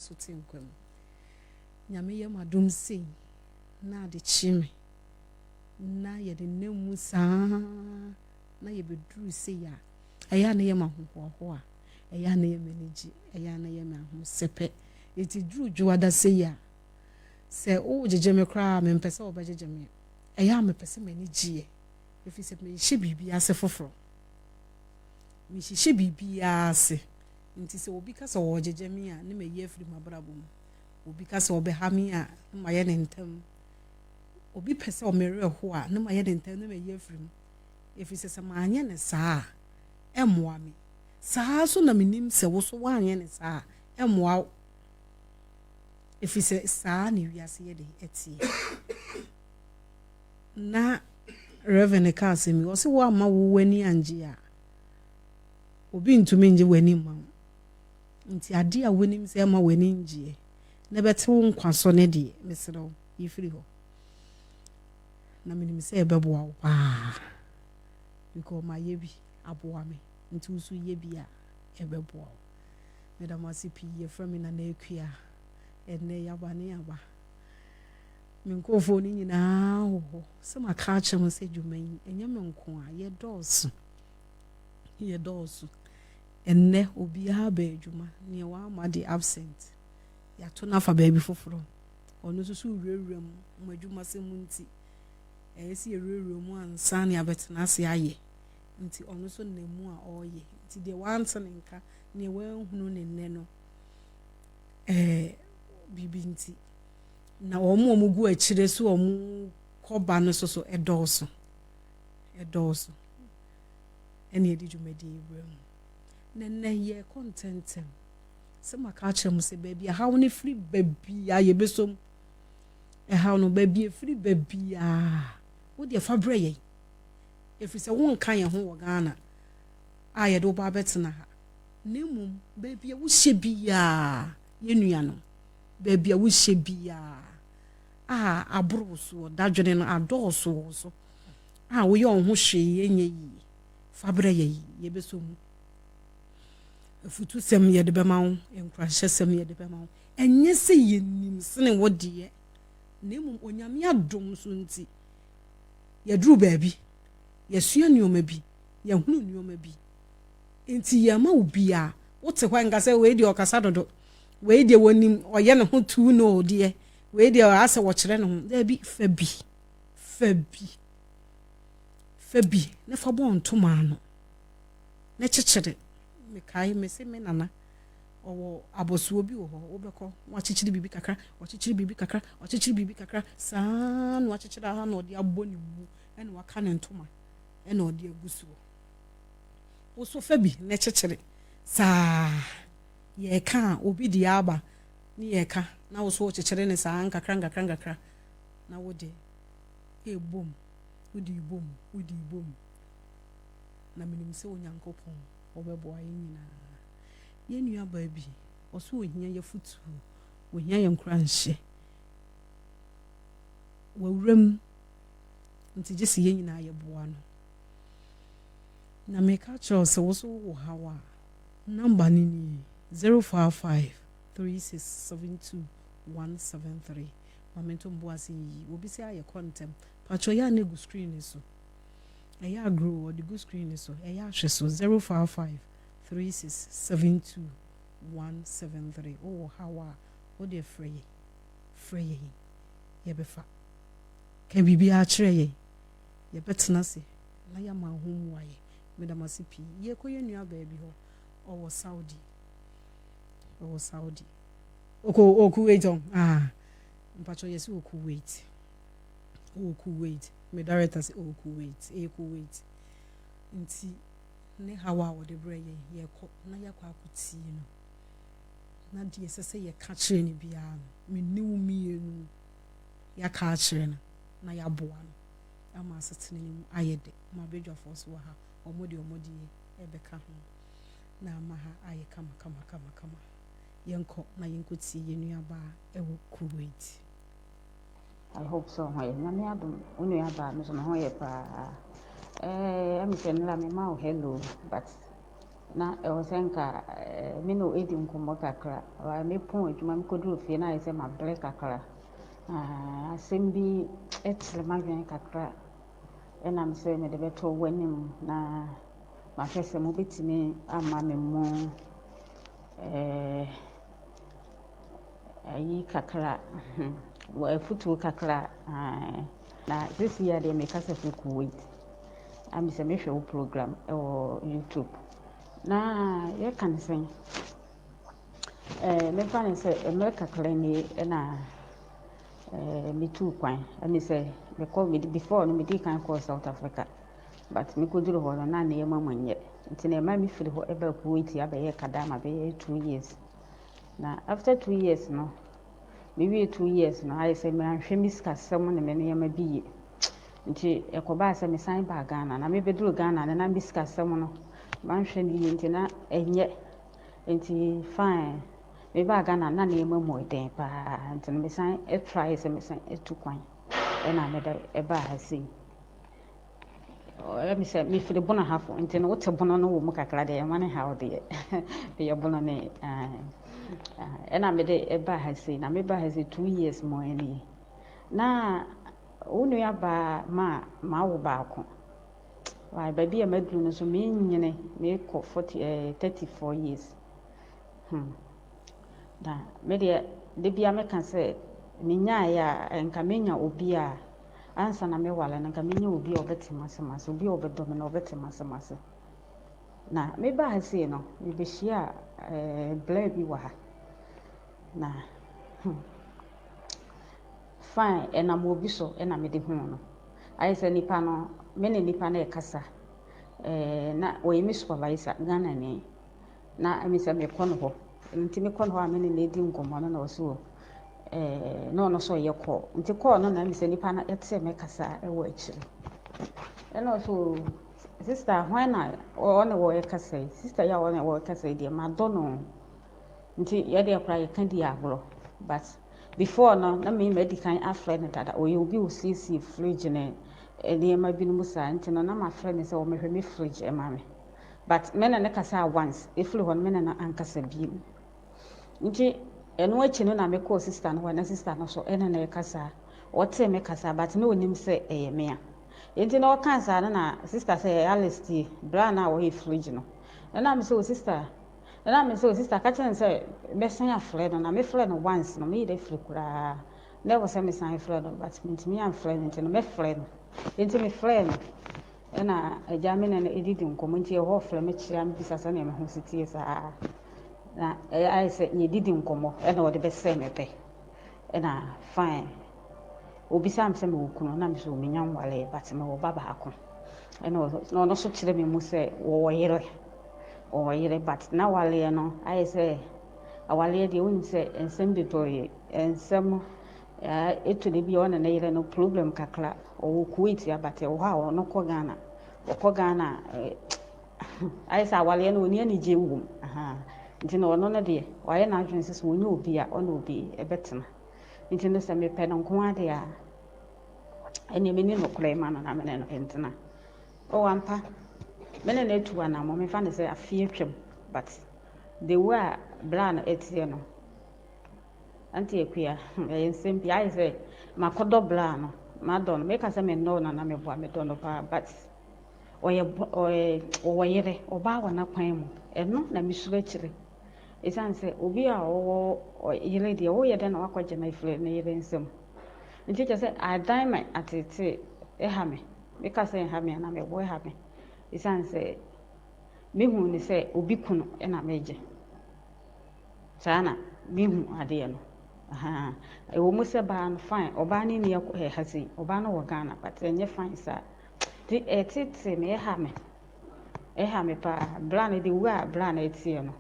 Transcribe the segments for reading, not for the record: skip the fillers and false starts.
so tinkwam nyame ye madom sei na de chime na ye de nemu saa na ye beduru sei ya eya na ye mahoho a eya na ye manage eya na ye mahu sepe eti duru juada sei ya se o jejeme kra me mpese obejejeme eya me pese manage efi se me hye bibi ase foforo me hye bibi ase nti se obi ka se wo jejeme a ne me ye afiri mabrabo mu obi ka se obeha me a ne ma ye ne ntam obi pese o mere ho a ne ma ye ne ntam ne me ye afiri mu efi se ma anye ne saa emmoa me saa so na menim se wo so wa anye ne saa emmoa efi se saa ne wiase ye de etie na Reverend Kasemi o se wa ma wo wani anje a obi ntumi nje wani ma nti ade a wani se ma wani nje na bete wo nkwaso ne de mesero yifiri ho na menim se ebeboa wo pa because my yebi aboa me nti usu yebi a ebeboa wo madam asipi ye from Nana Akua enne yabane yaba menkofo ni nyina ho se maka chem se dwuman enye menko a ye dosu enne obi ha ba adwuma ne wa ma de absent ya to na fa baby foforo onu susu urewura mu madwuma se mu nti esi urewura mu ansa ne abetena se aye nti onu so na mu a oye nti de wanse ne nka ne wanhunu ne nne no bibi nti na omo gu akire so omo koba no so edoso ene edi dwumadi ebram nenne ye contentem se maka chem se baby how ne free baby a ye besom how no baby free baby a wo de fa breye efi se won kan ye ho wo Ghana a ye do ba betena ha nemum baby wo hye bia ye nua no baby wo hye bia abro so dadwene no adoso so wo ye on ho hwe enye yi fa breye ye besom futu sem ye de bema wo enkrahye sem ye de bema wo enye se yenim sene wo de nemum onyame adom so nti ye duru baabi ye sua nioma bi ye hunu nioma bi enti ye ma obi a wote hwa nga se we de okasa dodo we de wonim oye ne ho tu no de we de ase wo kire ne ho da bi fabi ne fa bon to ma no ne chechire me kai me se me nana owo abosuo bi wo ho obekọ wa chichiri bibi kakra saa no wa chichiri ha no de abọ ne mu ene wa ka ne ntoma ene o de agusuo wo so fabi ne chechire saa ye ka obi di aba ni ye ka na wo so chichire ne saa nkakra na wo de ebom udi bom na minim se onyankopon obebo ayi nyina ye nua baabi oso ohia ye futu ohia ye nkura nhye wawuram nti gese ye nyina ye boa no na meka chose wo so wo hawa number ni 055 3672 173 momento mboase yi obi se aye content pacho ya na gu screen so eya grow or the good screen so eya hwe so 055 3672 173 oh hawa o de free ye befa kan bibi a kire ye betena se na ya ma homu waye madam asipi ye koye nua baabi ho owo Saudi oku wait on mpacho yesi oku wait me director say oku wait nti ne hawa wo de breye ye ko na yakwa akuti no na de sese ye ka kire ne bia no me niwu mienu ya ka kire no na ya boa no ama asetene ni ayede ma bedwa force wa ha omodi ebeka ho na ama ha aye kama yenko na yenkoti yenu aba ewo Kuwait. I hope so. Why? Na me adum unu aba me so na ho ye pa. I'm saying la me ma hello but na ɛwɔ sɛ nka me no ɛdi nkɔmmɔ kakra mepɔn adwuma mekɔduru fie na ayɛ sɛ mabrɛ kakra asɛm bi ɛkyerɛ m'adwene kakra ɛnam sɛ mede bɛtɔ w'anim na mahwɛ sɛ mobɛtumi ama me mu ayi kakra afutuo kakra na this year deɛ mekasa fi Kuwait ami sɛ mehwɛ wo program ɛwɔ YouTube na yɛka ne sɛn mefa ne sɛ mmerɛ kakra nie ɛna metu kwan ami sɛ before no medi kan kɔɔ South Africa but mekɔduru hɔ no na nneɛma mu nyɛ nti na ɛma mefiri hɔ ɛbaa Kuwait abɛyɛ kadama bɛyɛ 2 years na after 2 years no mewie 2 years no ayɛ sɛ meanhwɛ me sikasɛm ne me nneɛma bi yie nti ɛkɔbaa sɛ mesan baa Ghana na mebɛduru Ghana na me sikasɛm no manhwɛ ne yie nti na ɛnyɛ nti fine mebaa Ghana na nneɛma mu ɛden paa nti no mesan try sɛ mesan tu kwan ɛna mede ɛbaa ha sei ɛmi sɛ mefiri bono hafo nti no wote bono no wɔ mu kakra deɛ ɛma ne haw deɛ bɛyɛ bono ne ɛna mede ɛbaa ha sei na mebaa ha sei 2 years mo ani na wo nua baa mawo baako baabi a maduru no so menyene mekɔ 34 years na medeɛ de bia meka sɛ menyaeɛ a nka menya obi a ansa na mewale no nka menya obi a ɔbɛtema asɛmase obi a ɔbɛdɔ me na ɔbɛtema asɛmase na mebaa ha sei no mebɛhyia blaa bi wɔ ha na fine ɛnam obi so ɛna mede hu no ayɛ sɛ nipa no me ne nipa no ɛkasa na ɔyɛ me supervisor Ghana ni na ɛmi sɛ mekɔ no hɔ nti mekɔ no hɔ a me ne edi nkɔmmɔ no na ɔso na ɔno so ɔyɛ kɔɔ nti kɔɔ no na ɛmi sɛ nipa no ɛte me kasa ɛwɔ akyire ɛna ɔso sister hwan na ɔne wɔ ɛkasa yi sister yi a ɔne wɔ ɛkasa yi deɛ madɔ no nti yɛde ɛkora yɛka di agorɔ but before no na me madi kan afrɛ no dada ɔyɛ obi wɔ siesie fridge ne nneɛma bi no mu saa nti no na mafrɛ ne sɛ ɔmɛhwɛ me fridge ɛma me but me ne kasa once ɛfiri hɔ no me ne no ankasa biem nti ɛno akyi no na mekɔɔ sister no hɔ na sister no so ɛne na ɛkasa ɔtee me kasa but na ɔnim sɛ ɛyɛ me a nti na ɔka saa no na sister sɛ Alice tie bra na ɔyɛ fridge no ɛna me sɛ o sister ka kyerɛ sɛ mɛsan afrɛ no na mefrɛ no once no meyi dɛ firi koraa na ɛwɔ sɛ mesan frɛ no but mentumi amfrɛ no nti no mɛfrɛ no nti mefrɛ no ɛna agya me ne no ɛdidi nkɔmmɔ nti ɛhɔ frɛ me kyerɛ me bisa sɛ ne me ho si tie saa na ayɛ sɛ yɛdidi nkɔmmɔ ɛna ɔde bɛsɛ me pɛ ɛna fine obisa am sɛ mewɔ kunu na me sɛ ɔmenya nwale but mewɔ ba baako ɛna ɔno so kyerɛ me mu sɛ wɔwɔ yere but na waleɛ no ayɛ sɛ awaleɛ deɛ wonim sɛ nsɛm bebree nsɛm ɛto ne bi a ɔne ne yere no problem kakra ɔwɔ Kuwait abate ɛwɔ hɔ a ɔno ɔkɔ Ghana ayɛ sɛ awaleɛ no ɔni anigye wom nti na ɔno no deɛ wayɛ n'adwene sɛ ɔnyɛ obi a ɔne obi ɛbɛtena nti no sɛ mepɛ no nko ade a ɛneɛ meni nokorɛ ma no na mene no ɛntena ampa mene na atu anamɔ mefa ne sɛ afie twam but the way a bra no ɛteɛ no anti akua ɛyɛ nsɛm bi ayɛ sɛ makɔdɔ bra no madɔ no meka sɛ mennɔ no na meboa medɔ no paa but ɔwɔ yere ɔbaa wɔ n'akwan mu ɛno na mesuro akyire ɛsiane sɛ obi a ɔwɔ yere deɛ woyɛ dɛ na wakɔgye no afiri ne yere nsɛm nti kyerɛ sɛ adan ma atete ɛha me meka sɛ ɛha me a na mɛbɔ ɛha me ɛsiane sɛ mehu ne sɛ obi kunu ɛna megye saa na mehu adeɛ no ɛwɔ mu sɛ baa no fine ɔbaa ne ni ha sei ɔbaa no wɔ Ghana but ɛnyɛ fine saa nti ɛtete me ɛha me paa bra no de wo a bra no ɛteɛ no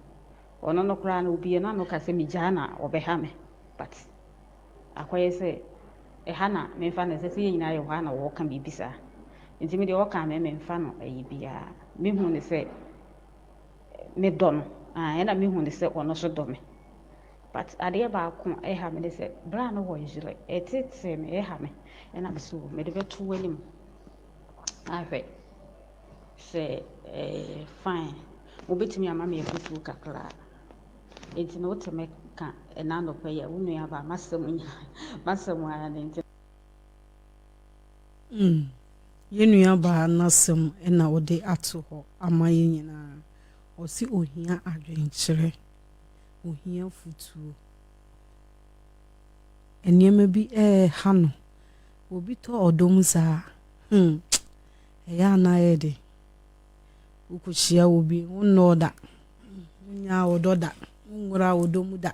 ɔno no koraa no obie na no ka sɛ megyaa na ɔbɛha me but akɔyɛ sɛ ɛha na memfa no sɛ yɛ nyinaa yɛ hɔ a na wɔka biribi saa nti me deɛ ɔka me memfa no ayi biara mehu ne sɛ medɔ no ɛna mehu ne sɛ ɔno so dɔ me but adeɛ baako ɛha me ne sɛ bra no wɔ yere ɛtete me ɛha me ɛna me so mede bɛto w'anim ahwɛ sɛ fine wobɛtumi ama me afutuo kakra enti no wote me ka ɛna no pɛ ya wo nua ba masɛm ara ne enti yenua ba nasɛm na wode ato hɔ ama yɛ nyinaa ɔsi ohia adwenkyerɛ ohia futuo nneɛma bi ha no obi tɔ ɔdɔm saa ɛyɛ anayɛ de wokohyia obi wonnɔ da wonya wodɔ da wonwura wodɔm da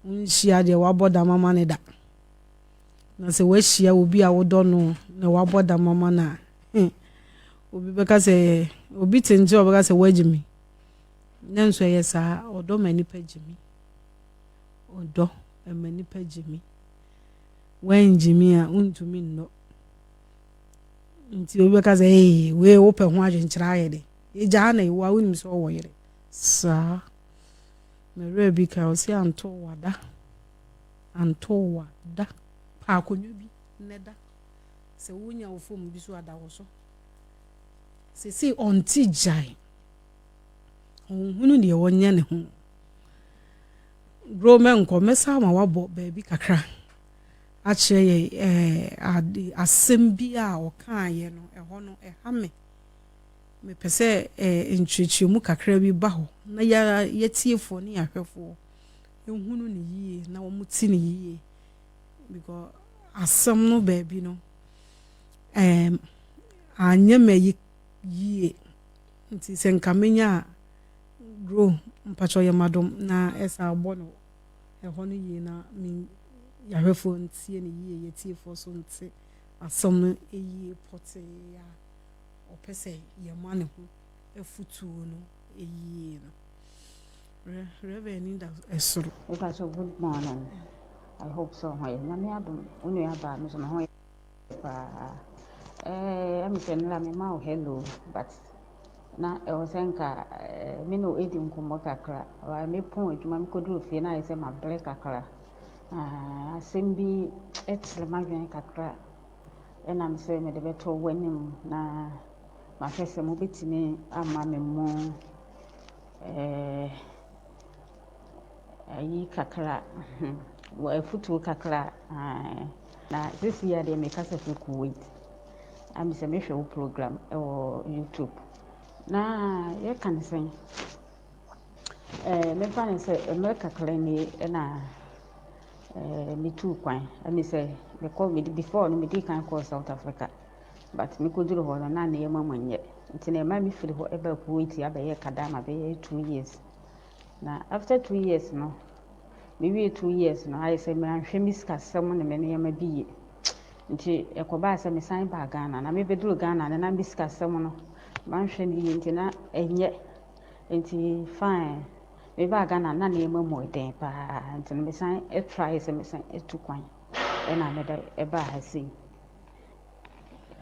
wonhyia deɛ wabɔ da mama ne da na sɛ wahyia obi a wodɔ no na wabɔ da mama na obi bɛka sɛ obi tente ɔbɛka sɛ wagyimi na nso ɛyɛ saa ɔdɔ ma nipa gyimi ɔdɔ ma nipa gyimi wangyimi a wontumi nnɔ nti obi bɛka sɛ wei wopɛ ho adwenkyerɛ ayɛ de ɛgyaa na ɛwɔ a wonim sɛ ɔwɔ yere saa mmerɛ bi ka ɔsɛ anto wada pa akonnwa bi nnɛda sɛ wonya wo fom bi so ada wo so sɛsei ɔnte gyae ɔhunu deɛ wɔnyɛ ne ho bro mɛnkɔ mɛsa ma wabɔ baabi kakra akyerɛ yɛ asɛm bi a ɔkaayɛ no ɛhɔ no ɛha me mepɛ sɛ nkyerɛkyerɛmu kakra bi ba hɔ na yɛtiefoɔ ne yɛahwɛfoɔ ɛhunu ne yie na wɔn ti ne yie because asɛm no baabi no anyɛ ma yie nti sɛ nka menya grow mpatwɔ yɛ madom na ɛsa abɔ no ɛhɔ no yie na yɛahwɛfoɔ ntie ne yie yɛtiefoɔ so nte asɛm no ɛyie pɔtee a ɔpɛ sɛ yɛma ne ho afutuo no ɛyie no Reverend Nida Esoro. Good morning. I hope so. Nyame adom unu ya ba me so ho pa I'm saying la me ma hello but na e was nka me no edi nkomo kakra wa me pon adwuma me koduru fie na ayese ma bre kakra asem bi etle ma dwen kakra e na me se me de beto wanim na ma hwese mo betimi ama me mo ayi kakra wa futu kakra na this year they make us a Kuwait am say me hwe program or YouTube na ye kan sen me fa ne say America kakra ni na me tu kwan am say me call me before no me di kan call South Africa but me ko duru ho na na ye mamanye nti na ma me firi ho eba Kuwait abaye kadama be 2 years na after 2 years no maybe 2 years no I say me anhwe miska sem ne me ne ma biye nti ekoba ase me san ba Ghana na me beduru Ghana na miska sem no manhwe ne nti na enye nti fine me ba Ghana na ne ma mo den pa nti me san try se me san etukwan e na me da e ba ha sei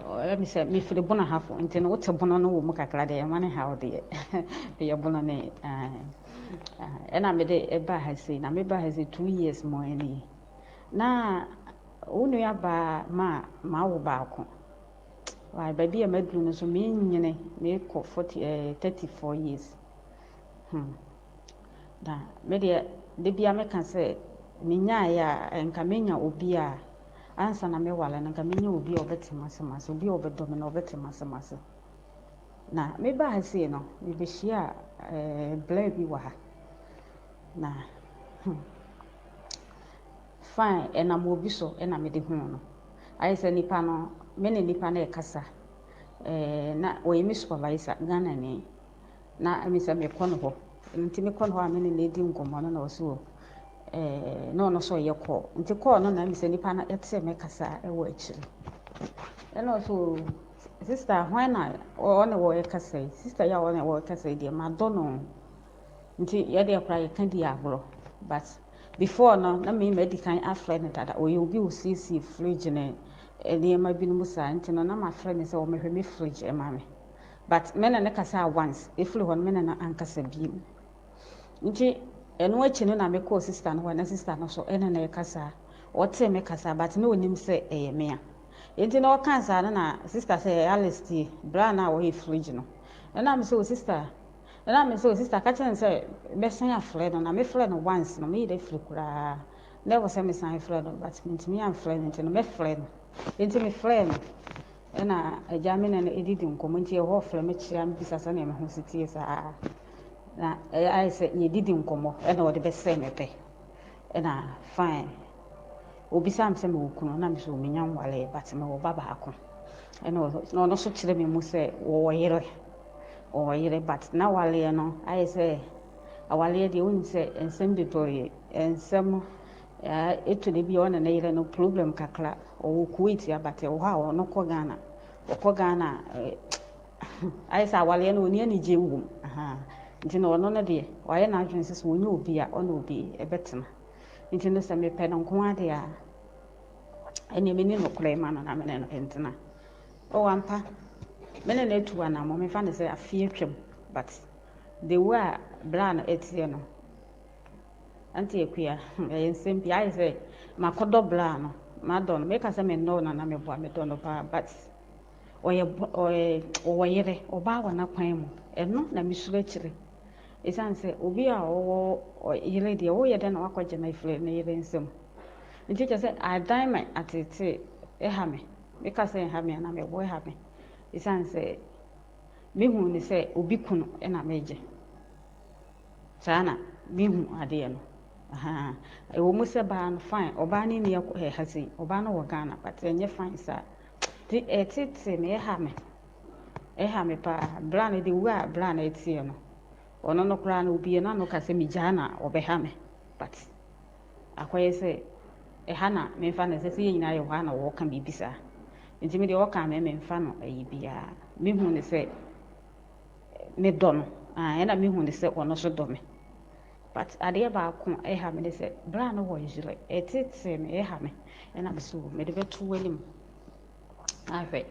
let me say me firi bona hafo nti no wote bona no wo mu kakra de ma ne ha de de bona ne ena me de eba ha sei na me ba ha sei 2 years mo ani na unu ya ba ma wo ba ko wa ba bi e maduru no so me nyine me ko 34 years da me de bia me kan se me nya ya enka me nya obi a ansa na me wala na nka me nya obi a obetima semase obi a obedo me na obetima semase na me ba ha sei no me be hia bla bi wa ha na fine ena mo obi so ena me de hu no ayese nipa no me ne nipa na ekasa na oyemi supervisor Ghana ni na emi se me kono ho nti me kono ho a me ne edi nkomo no na oso no so ye call nti call no na emi se nipa na etse me kasa e wo akiri ena oso sister when na o na wo ye kasa sister ya wo na wo kasa di ma do no nti ye de kra ye kan di agro but before no na me medical afrɛ dada oye obi o sisi fridge ne ma bi no musa nti no na ma frɛ ne sɛ o mehwɛ me fridge e ma me but me na ne kasa once efiri hɔ me na ankasa bi nti eno achi no na me call sister no na sister no so ena na ye kasa o te me kasa but no onim sɛ eye me a nti na o kan sa na sister sɛ Alice bra na wo he fridge no na me sɛ o sister na me so sister ka chen say be san afre no na me frɛ no once no me dey frɛ kura na wo say me san frɛ no but me am frɛ no no me frɛ no enti me frɛ no na agya me na edidi nkomo nti e ho frɛ me kyerɛ me bisa sa na me ho sitie sa na I say ye didi nkomo na wo de be say me pe na fine obisa am say me wokunu na me so me nyam wale but me wo baba ako no so kyerɛ me mu say wo yere or yere but na wale no I say awale de won say ensem bebree ensem eto de bi ona na yere no problem kakra o Kuwait ya but o ha no ko Ghana I say awale no oni ani je wum nti no no de waye na adwen sese wonye obi a ona obi ebetena nti no se me pe no nko ade a ene me ni no kura ma no na me no entena o wampa mene na etuwa na mo me fa ne say afie twem but the way blan etie no anti ekua ensem I say makodo blan no madon make say me no na me boa me don pa but oyere oba wa na kwan mu eno na misuro kire esan say obi a o yele de o ye de na wakwaje na ifre na yele nsem nti che say adan me atete ha me make say ha me na me boy ha me esan say mehu ni say obi kunu na meje sana mehu ade no e wo mu se ba no fine oba ni ne ha sei oba no wo Ghana but enye fine sa ti etete me ha me pa brand de wa brand etie no ono no kra na obi na no ka se mi jana obeha me but akoye se ha na me fa na se nyina ye ho na wo ka bibisa nti me de wo ka me mfa no ayi bia mehu ni se me dono na mehu ni se ono so do me but ade ba ko ha me se bra no wo jire etete me ha me na be so me de betu wanim afa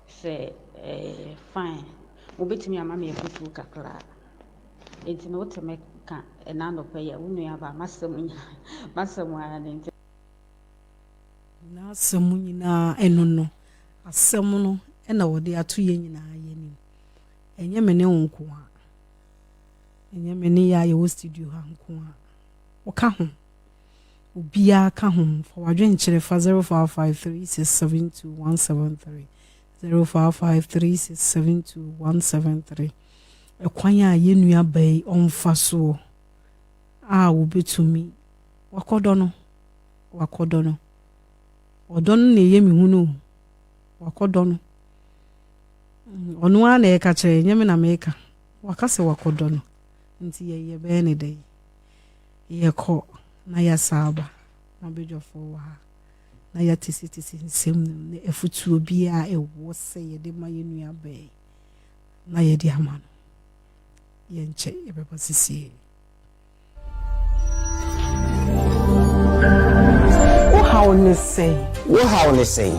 se fine obetimi ama me ekutu kakra enti no teme ka na no pa ya unu ya ba masem ana nti na asem nyina eno no asem no na wo de ato ye nyina ye ni enye me ne wonko a enye me ne ya ye wo studio ha nko a wo ka ho obia ka ho for wadwen kire fa 0553672173 0553672173 ekwan a ye nua bai onfa so a wo betumi wakodo no odon na ye mi hunu wakodo no onu a na e ka kire nyeme na meka wakase wakodo no nti ye be ne dai ye ko na ya saba na bejofo wa na ya tisi nsem ne efutu obi a ewo se ye de ma ye nua bai na ye di ama no ye nche ye be pasisi wo how ne say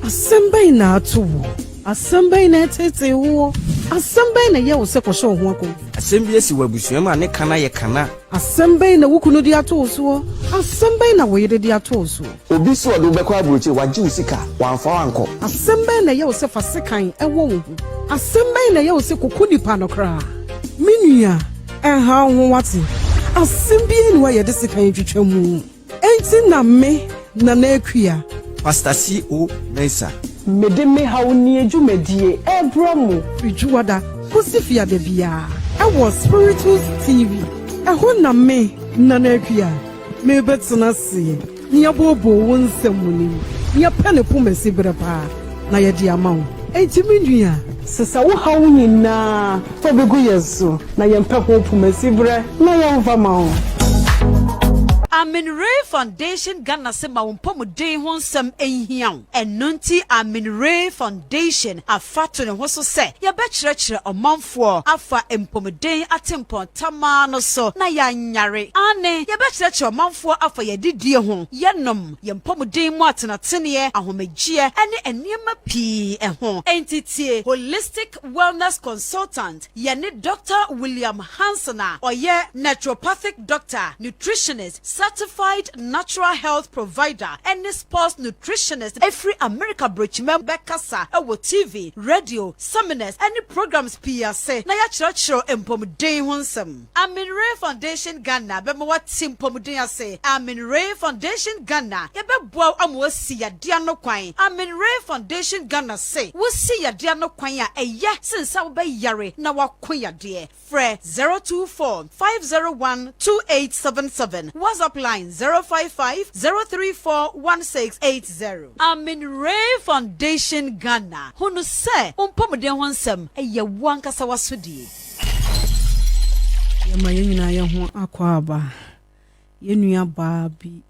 asembei na atuwo asembei na tete wo asembei na ye wo se kwosho ho akon asembei si wabusua ma ne kana ye kana asembei na wukunu di ato so asembei na wo yede di ato so obi so do bekwa abrochi waji usika wanfa wanko asembei na ye wo se fasekan ewo wo asembei na ye wo se kokudi pa no kra minua ha ho wate asembei ni wa yede sekan twetwa mu enti na me Nana Akua Pastor C.O. Mensa medeme hauni ejumedie ebromu rijuwada posifia de bia ewo spiritual TV eho na me Nana Akua me betuna se nia bobo wonsamunim nia pene pomasi brepa na ye dia mawo entimi nua sesa wo hauni na to begu yeso na ye mpe ho pomasi bre na ye mfa mawo Amin Ray Foundation Ghana Sema Wumpomuden ho nsem enhian enunti Amin Ray Foundation afato ne ho so se ye be kyerɛkyerɛ ɔmanfo afa empomuden atempɔn tama no so na ya nyare ane ye be kyerɛkyerɛ ɔmanfo afa ye didie ho yenom ye mpomuden mu atenatene ahomegye ene eniema pii ɛho entity holistic wellness consultant ye ne Dr. William Hansen a ɔyɛ naturopathic doctor nutritionist certified natural health provider and sports nutritionist every America Bridgman Bekasa ewo TV radio seminars any programs PSA na ya chiro empomden honsem Amin Ray Foundation Ghana be mo watim pomden ase Amin Ray Foundation Ghana ye be boa amwo si ya dia no kwan Amin Ray Foundation Ghana say wo si ya dia no kwan a eye sinsa wo be yare na wakon ya de frɛ 024-501-2877 WhatsApp line 055-034-1680 Amin Ray Foundation Ghana hunu se umpomden honsem eye wankasa wasodie yɛma yɛn nyinaa yɛ ho akɔ aba yɛnua baa bi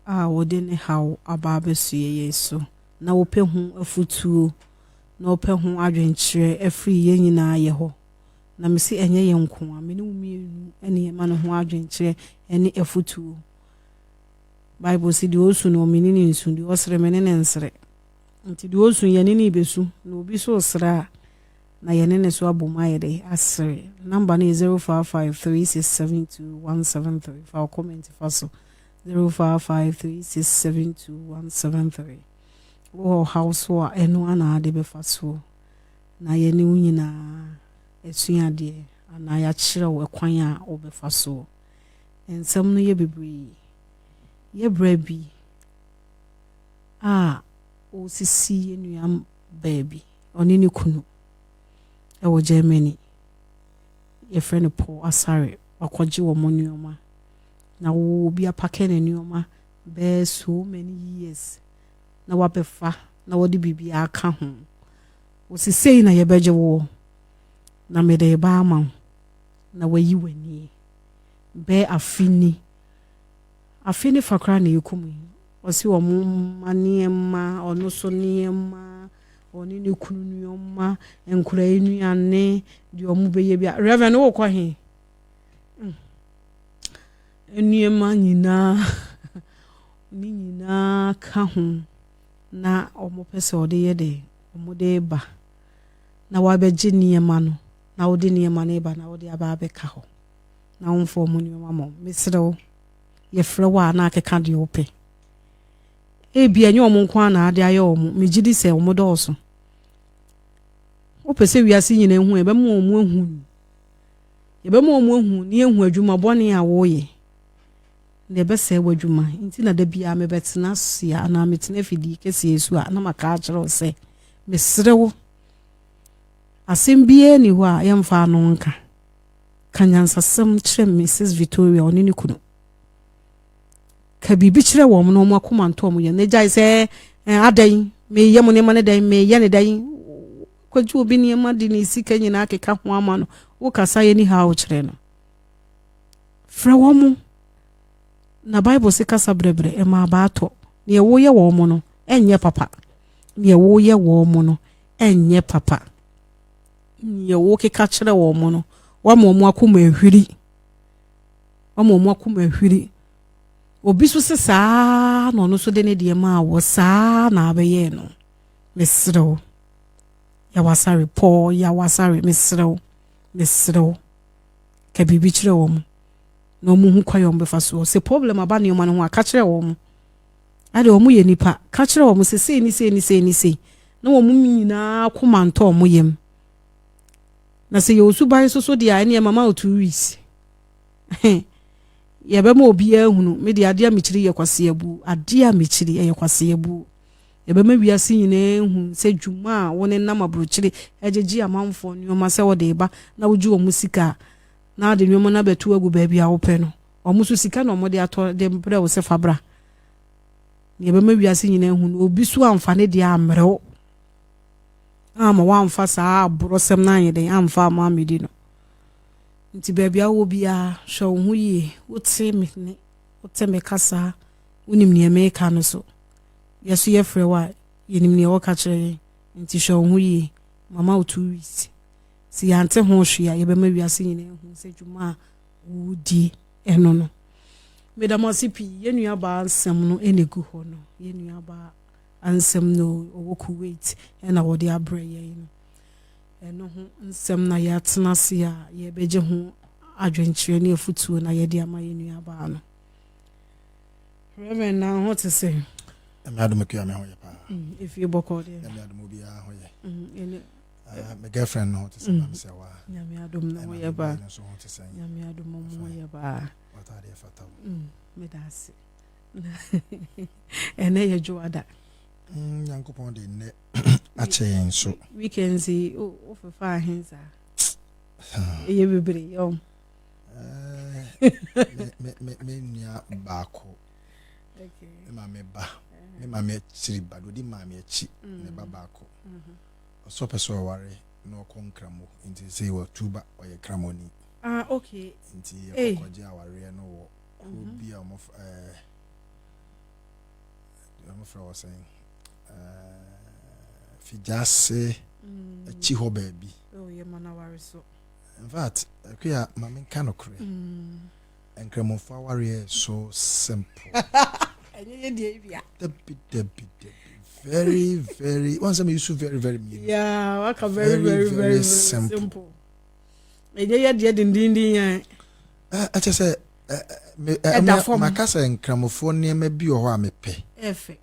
a wɔde ne haw aba abɛsue yɛ so na wɔpɛ ho afutuo na wɔpɛ ho adwenkyerɛ afiri yɛn nyinaa yɛ hɔ na mesi enye ye nko a me ne umienu ene ma no ho adwenkyerɛ ene afutuo Bible si di osu no me ne nsu di osre me ne nsre nti di osu ye ne besu na obi so osra na ye ne so abomayede asre number no 0553672173 for comment faso 0553672173 wo house wa eno ana ade be faso na ye ne unyina esuade ana ya kyerɛ wo kwan a obefa so ensɛm no ye bebree ye brabi o sisi enua baby oni ne kunu e wo Germany ye friend Paul Asare akɔgye wo monuoma na wo bi apake ne nuoma be so many years na wabefa na wodi bibia aka ho wo sisi na ye beje wo na mede ba ama na wayi wani be afini fakra na yekumu osi wo maniema ono so niema oni ne kunu nioma enkura enuane di omu beye bia reverend wo kwa he enuema nyina ni nyina ka ho na omo pese ode ye de omo de ba na wabeje niema no na wodi niema na ba na wodi aba abeka ho na wonfo mo niema mo mesrew ye frewa na akeka de ope bia nye omo nko na ade aye omo megidi se omo dooso opese wiase nyina ehu ebe mo omo ehu ebe mo omo ehu ni ehu adwuma bone a wo ye de be se wadwuma nti na da bia me betena sia na metena fidi kese yesu a na maka akere se mesrew asembie ni ho a yemfa no nka kanyansasem kyerɛ Mrs Victoria oni ne kunu ka bibi kyerɛ wo no mo akoma nto mo ye na gyae sɛ adan me ye mo ne ma ne dan me ye ne dan kwaju obi ne ma di ne sika nyina akeka ho ama no wo kasa ye ni ha wo kyerɛ no frɛ wo mo na Bible se kasa brebre e ma ba ato ne wo ye wo mo no enye papa ne wo ye wo mo no enye papa ye wo keka kyerɛ wo mo no wa mo akoma ehwiri obi so se saa no no so de ne de ma wo saa na abeye no mesrew ya wasare Paul ya wasare mesrew ka bibi kyerɛ wo mo no mu hu kwayom befa so se problem aba ne ma no ho aka kyerɛ wo mo ade wo mo ye nipa ka kyerɛ wo mo se sei ni na wo mo nyina akoma nto mo yem na se yo suban so de a ne mama o 2 weeks ye be ma obi ahunu me de ade a mechiri ye kwase abu ade a mechiri ye kwase abu ye be ma wiase nyina ehun se dwuma a woni nam abrochiri ejeji amanfo nyoma se wo de ba na woju wo musika na de nyoma na betu agu ba bia wo pe no o musu sika na o mo de ato de mpre wo se fabra ye be ma wiase nyina ehun obi su amfa ne de amrewo ama wamfa saa borosem na anye den amfa ma medi no nti bebia wo bia hwe ho yi wote me kasa unim ne me ka no so yeso ye frɛ wa yenim ne wo ka kyerɛ nti hwe ho yi mama o 2 weeks si yante ho hwe ya ye be ma wiase nyina hu se dwuma wudi eno no medamasi pi yenua ba nsɛm no enegu ho no yenua ba ansem no owo Kuwait na wodi abre ye no eno ho nsem na ya tena se a ye beje ho adwenkyerɛ ne afutuo na ye de ama ye nua ba no Reverend now what to say? I'm not making a man. If you book out there. I'm not movie. My My girlfriend know to say, I'm saying, Yammy Adum no way about. so want to say, Yammy Adum way about. what are they for? Me that's it. And then you draw that. Young couple on the net. I change so. We can see for 5 hands. Everybody, Me nya bako. Okay. Me ba. Me mama chiri ba do di mama chi me ba bako. So person worry no konkramo nti say we tuba or ye kramoni. Okay. Nti ye kokoje aware no wo kro bi am was saying fijase chi ho ba bi. Oh ye man aware so. In fact, akuya mama kan okre. Enkramo fa worry so simple. Very, very. Once I used to very mean. Yeah, I can very simple. And you had din. I just say, my casa and gramophone near me be or me pay. Efe.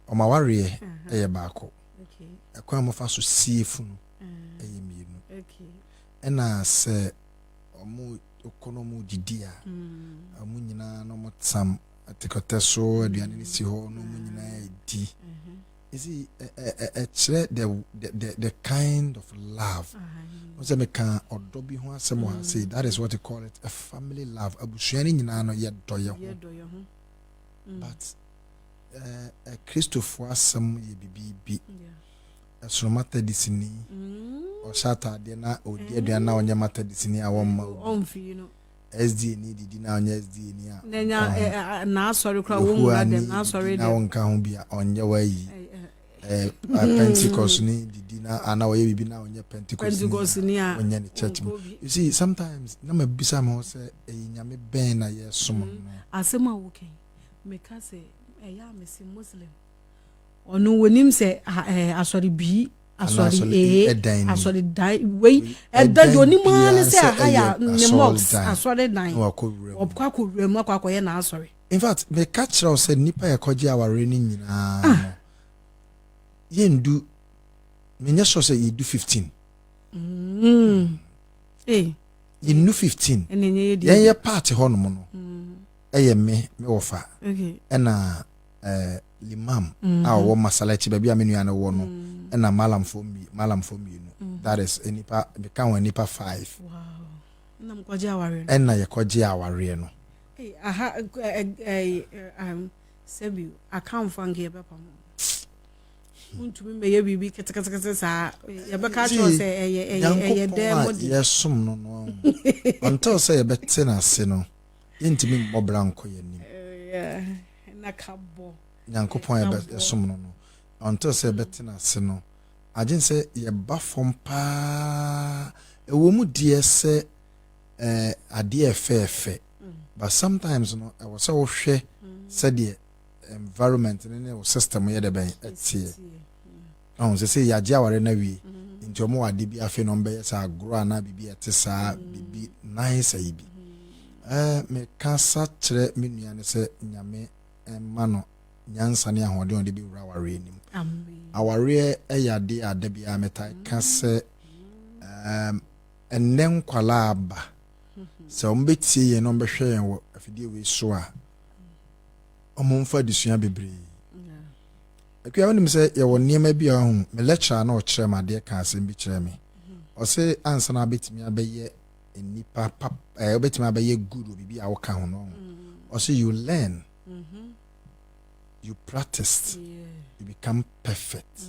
Or my warrior, a bako. Okay. A crime of us to see fun. Okay. And I say, or more economo didia. A munina no more some. Atikoteso aduane ni si ho no munyina di is the kind of love once me can odo bi ho asem ho say that is what they call it, a family love abusuani nyina no ye doye ho but a Christopher asem ye bibi asromata disini o shata de na odi aduane na onye mata disini awon ma onfi no SD ni didi na onye SD ni a nenya na sorry kra wo mu dem na sorry na wonka ho bia onye wayi Pentecost ni didi na ana wo ye bibi na onye Pentecost ni a onye ni church. You see sometimes na mabisa me say nyame ben na ye som no asema wo ken me ka say ya me si Muslim onu wonim say asori bi asori dai we eda joni man say haya ne mosque asori dai opkwa ko rem akwa ye na asori. In fact me catch raw say nipa ye koje aware ni nyina ye ndu me nya so say ye do 15 ye ndu 15 ye ye party ho no no eye me wofa ena limam a wo masalachi ba bia menu ana wo no ena malam for me that is enipa be kan one nipa 5. Wow, na mkoje aware ena ye koje aware no aha sebi account fange be pam untumi me ye bibi ketekete sa ye be ka cho say eye dem di yesum no no until say ye bete na se no yentimi mbobra nko ye nim na kabo Yankopon ye som no until say bete na se no agin say ye ba fom pa ewo mu die se ade efefe but sometimes no I was so hwe said the environment in the system ye de ben etie on say ya je aware na wi nti omo ade bi afi no be sa agro na bibi ete sa bibi nice ayi bi me kasa kire me nuane se nyame ma no nyansa ne ahode on de bi wura aware nim aware eyade ade bi ameta kase enen kwala aba so mbetie ye no behwe yen wo afidie we so a omomfa disua bebre akuya wonim se ye wo niema bi ahun me lecture na o kire ma de ka asem bi kire me o se ansa na betimi abaye enipa pap betimi abaye good obi bi a wo ka ho no o se you learn you practice you become perfect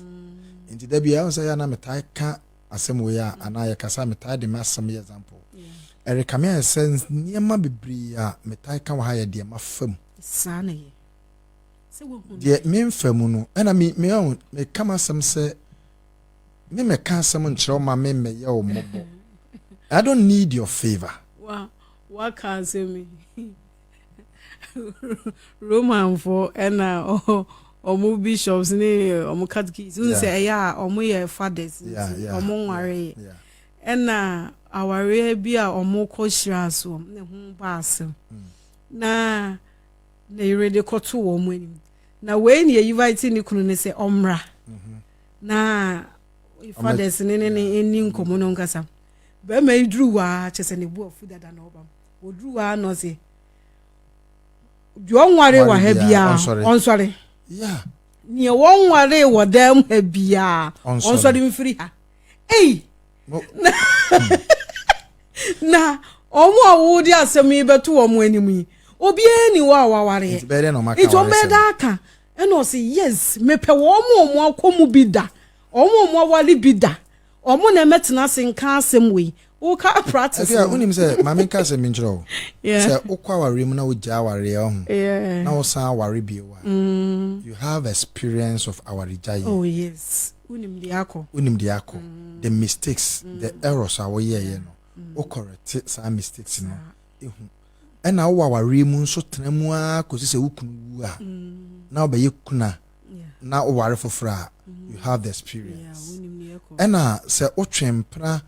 inti da bia o se ya na metai ka asem we ya ana ya kasa metai de masam example Erika me sense niema bebre a metai ka wa ha ye de mafam sana ye se wo hu de me mfamu no na me kama sam se me ka sam nkyerɛ ma me ye o mobo I don't need your favor wa ka se me Roman for ena omo bishops ni omo catechists say ya omo ye fathers omo nware ena aware bi a omo ko shira so ne hu ba asem na na yere de koto wo mu anim na we ni invite ni kunu ne se omra na fathers ne ni nkomo no nkasa be ma idru wa chese ne bu afu dada na obam odru wa no se jo nware wa ha bia onsore yeah ni won nware wo dam ha bia onsore mfiri ha na omo awudi asemi beto omo anim obi eni wa waware it omeda aka eno say yes mepe wo omo akomu bida omo wali bida omo na metena senka asem we o ka practice yeah unim say mama nka asem nchiro say okwa ware mu na wo ja ware ho na wo san ware bi wa you have experience of our jai. Oh yes unim diako the mistakes the errors are we here no o correct some mistakes no ehu ena wo ware mu nso tenamu a kosi se wukunu a na obaye kuna na o ware fofora you have the experience ena se o twempra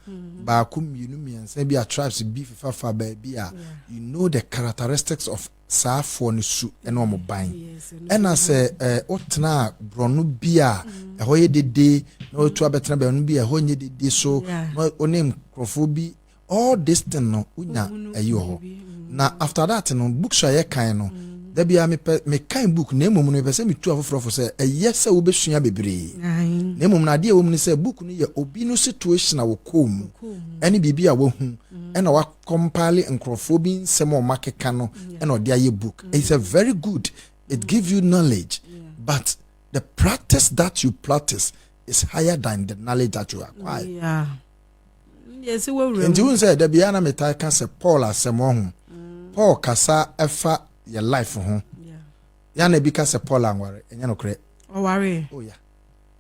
ba ku mienu miensa bi a tribes bi fafa ba bi a you know the characteristics of saafo ne su ena o mo ban ena se o tena bronu bi a ho ye dede na o tu abetena ba no bi a ho nye dede so o name krofo bi all this thing no unya ayo na after that no books are kan no da bia me kan book na emom no pese me tu afoforo say yes we besua bebre na emom na de wo mu say book no ye obi no situation a wo kom ene bibia wo hu ena wa compile nkrofo bi nsem o makeka no ena ode aye book it's a very good it give you knowledge but the practice that you practice is higher than the knowledge that you acquire yes we will and you say da bia na metai ka say Paul asem ho Paul kasa efa your life ho ya na bi ka say Paul anware enya no kre o ware oh yeah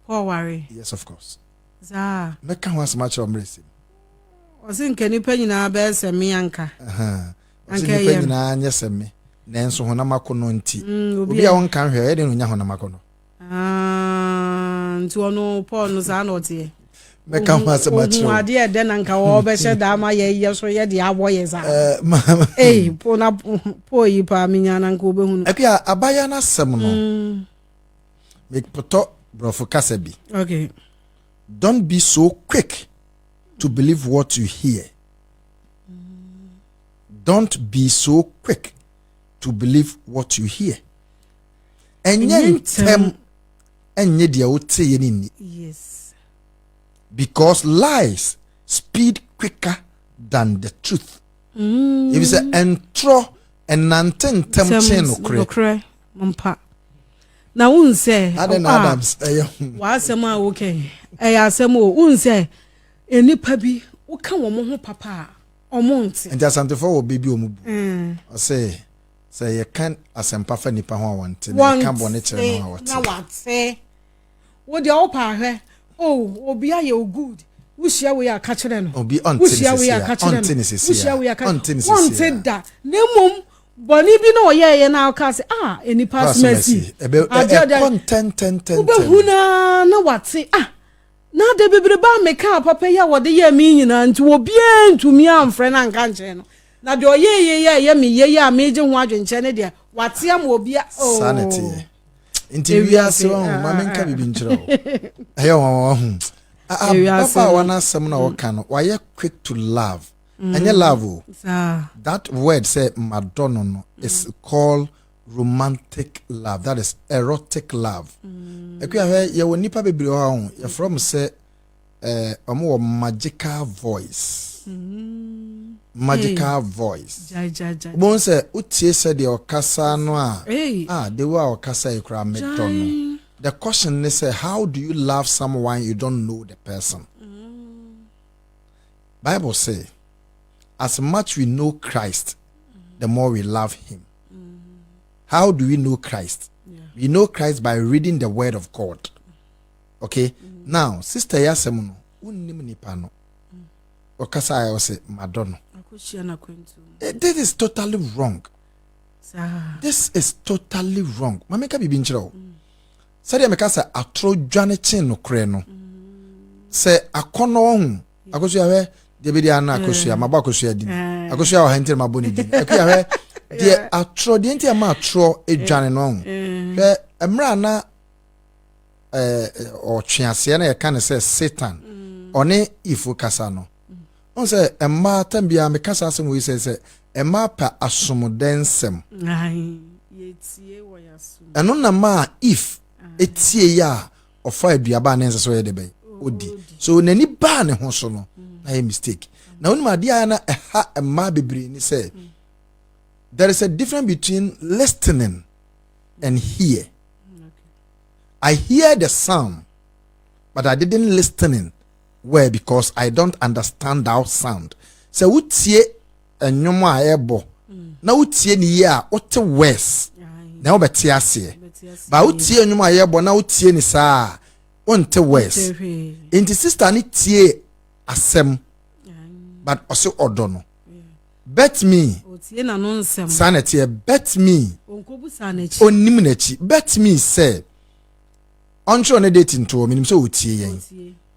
Paul ware yes of course za me kan was much of mercy o sin kani pa nyina ba se me anka o sin pa nyina nya se me nenso ho na makono nti obi a won kan hwe e de no nya ho na makono nti ono Paul no za no tie me kan was much o ade e de na nka wo be she da ma ye so ye de abo ye za po na po yi pa minya na nka obehunu akya abaya na sem no me poto brofo kasabi okay don't be so quick to believe what you hear. Don't be so quick to believe what you hear. Yes. Because lies speed quicker than the truth. If you say entro and nanten temptation okre mpa. Na un say Adams wa asem a okay. Asem o un say enipa bi wo ka wo mo ho papa omonte and just something for baby omubu I say you can asempa fa nipa ho awonte na kan bone kire no awonte na wate wo de o pa hwe obi aye o good wo hia we aka kire no obi onte da na mom boni bi na oyeye na aka say enipa mercy content huna na wate na de bebre ba meka papa ya wode ye mi nyina nti obi entumi amfre na nka nche no na de oyeye mi ye ya meje ho adwenche ne de wate am obi sanity nti wiase won ma menka bibi nchiro ayo won papa wana sem na woka no why quick to love anya love that word say madonna no is called romantic love, that is erotic love. Ekwe ya wonipa bebre ho ya from say omo magical voice. Magical voice. Bon say utie say de okasa no the way okasa e kra meton. The question is how do you love someone you don't know the person? Bible say as much we know Christ the more we love him. How do we know Christ? We know Christ by reading the word of God. Okay? Now, Sister Yasemuno, unnim nipa no. Okasa I say Madonna. This is totally wrong. This is totally wrong. Mameka bibi nchiro. Sadi ameka say atro dwane chen no kre no. Say akono hu. Akosu ya we de bi dia na akosu ya maba akosu ya din. Akosu ya o hentere maboni din. Akuya we de atro de enti ama atro edwane no hwe emra na o twiase na ye kan say Satan one ifu kasa no on say emma tambia me kasa asem we say emma pa asomodensem yetie wo yaso eno na ma if etie ya ofa aduaba na nse so ye de ben odi so nani ba ne ho so no na ye mistake na woni ma dia na ha emma bebre ni say there is a difference between listening and hear. I hear the sound, but I didn't listening well because I don't understand that sound. So utie enyomo a ebo na utie ni ye a ote west na obeti ase ba utie enyomo a ebo na utie ni saa onte west inti sister ni tie asem but also odono bet me otie na no nsem sanity bet me onkobu sanachi onim nachi bet me say oncho na dating to minim so otie yen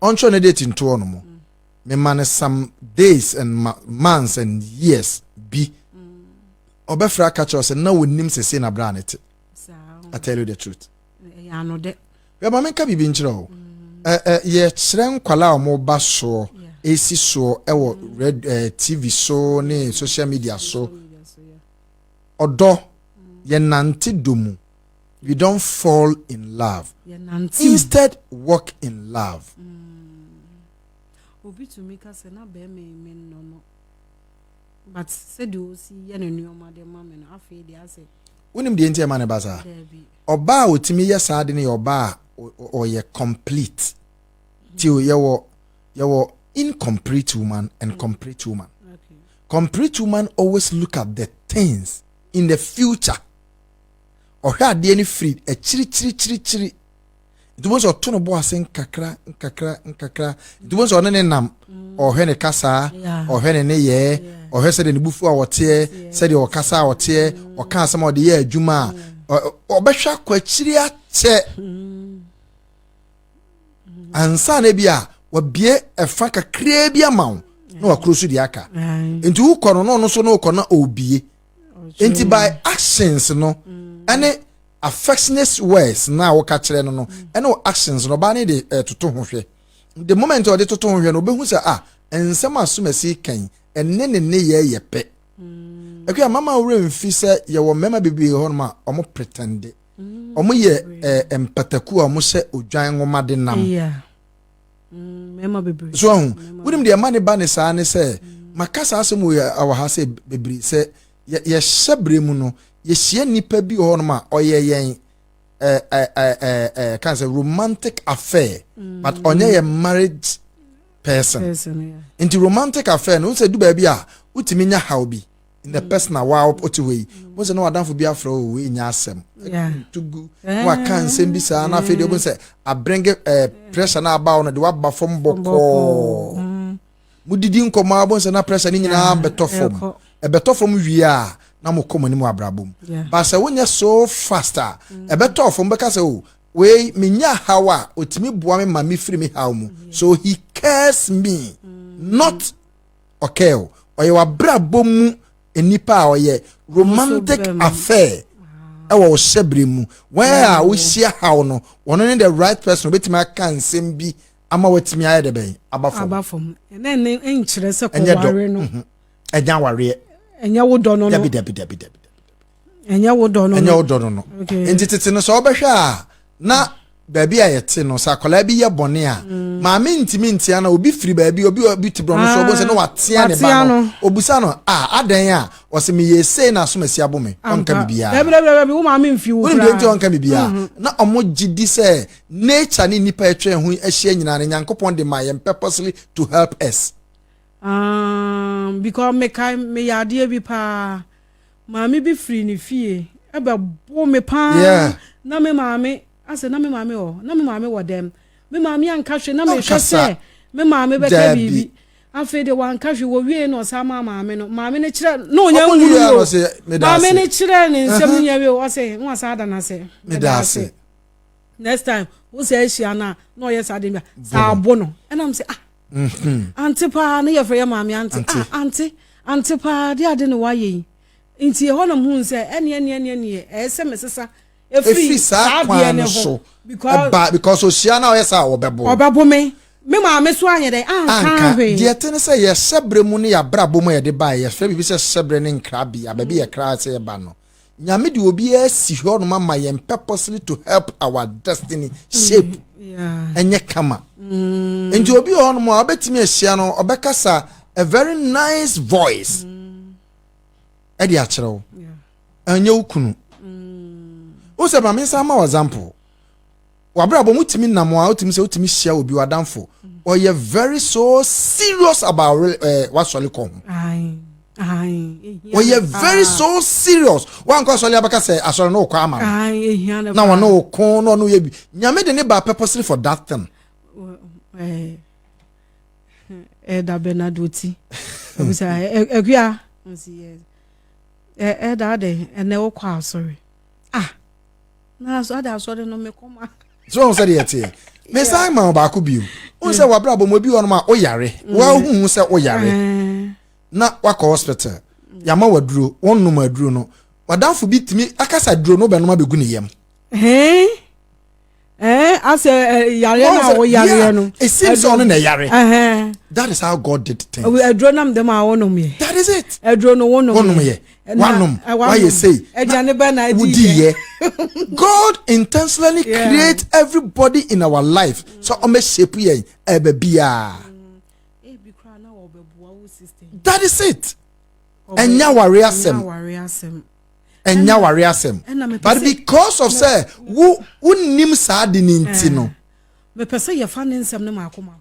oncho na dating to no mo me man some days and months and years be obefra catch us na wonim sese na bra net I tell you the truth ya no de we ma menka bibi nchira o ye kyerɛ nkwala a mo ba so esi so ewo red TV so ne social media so odo ye nante domu we don't fall in love instead walk in love obi to make us na be me no but said you see ye no nyoma de ma me no afi de ase wonim de enti ma ne basa oba a otimi ye saade ne oba o ye complete ti o ye wo incomplete woman and complete woman. Okay. Complete woman always look at the things in the future. Or her any free a chiri. It was a ton of boys in kakra. It was on any nam or hen a casa or hen a ye or her said in the buffo or tear, said your casa or tear or can some of the year Juma or besha quachiria che and son ebia. Wabie efa kakra bia mawo na wakrosu di aka enti wo kono no so no kono obie enti by actions no ane affectionate words na wo ka kire no ene actions no ba ne de toto ho hwe the moment o de toto ho hwe no obehu se ensem asomasi kan enne ne ye pe akwa mama wo remfi se ye wo mema bibi ho no ma omo pretend omo ye empataku omo se odwan ngoma de nam mema bebre so wunim de ma ne ba ne saa ne se makasa asemu ya awa se bebre se ye hyebre mu no ye hie nipa bi ho no ma oye yen can say romantic affair but onye ye marriage person yeah. Into romantic affair no say du ba bi a utimi nya how bi in the personal wow otiwe mo se no wadanfo bi afro we nya asem to go wa kan sem bi sa na fe de bo se I bring pressure na about no de wa ba fom boko mudidi nkoma bo se na pressure ni nyina beto fom wi a na mo komo ni mo abrabom ba se wonya so faster beto fom be ka se o we menya hawa otimi boa me ma me free me haw mu so he cares me not okay o ye wa brabom mu enipa oye romantic affair ewo hyebre mu where wo hia haw no wono ne the right person betima kan sem bi ama watimi aye de ben abafom ene enkyere se ko ware no enya ware enya wo do no debi enya wo do no entitete no so obehwa na baabi a yete no sakola bi ye bone a maame ntimi ntia na obi firi baabi obi tibro no so obo se no watea ne ba no obusa no adan a o se me yese na so masi abome onka bibia bebe wo maame mfi wo kra wo ndi onka bibia na omo gidi se nature ni nipa etwe hu ahia nyina ne Nyankopon de ma yem purposely to help us because me yade bi pa maame bi firi ni fie e be bo me pa na me maame ase na me maame wo dem me maame anka hwe na me hwe se me maame beka bibi afi de wan ka hwe wo wie no sa maame no maame ne kire no onya nwuru maame ne kire ne nsem nya we o se nwa sa ada na se me da se next time wo se ahia na no ye sa de bia sa abo no and am say anti pa na ye frɛ maame anti anti pa de ade no wa ye Inti ho na hu se ene ese mesesa efiri saa kwan no so because osia na oyesa obebo me ma me so anye dey anka de tene say ye sebre mu ne ya brabo mu ye de ba ye fe bibi se sebre ne nkrabi ababi ye kra se ye ba no nyame de obi asi ho no mama ye purposely to help our destiny shape enye kama nti obi ho no mo obetimi asia no obekasa a very nice voice edi a kire wo enye ukunu o se ba me sa ma example wabrabo mutimi namo a otimi se otimi hia obi wadamfo or you very so serious about what soli kom or you very so serious one ko soli abaka say asori no kwa ama na won no kon no ye bi nyame de ne ba purposely for that thing da benadoti obi say egua nsi da de ene wo kwa asori na so da asori no me koma so on said yet me say ma ba ko biu on say wa brabo mo bi wono ma oyare wa hu say oyare na wa ko hospital ya ma waduro wonno ma aduro no wadamfo bitimi akasa duro no be no ma begu ne yam ase yare na wo yare no it seems on na yare that is how God did things aduro nam dem a wono me that is it aduro no wono me why you say God intentionally create everybody in our life so o me shape ye ebebia that is it enya ware asem but because of say who nim sa de ninti no me pese ye fa ne nsem ne makoma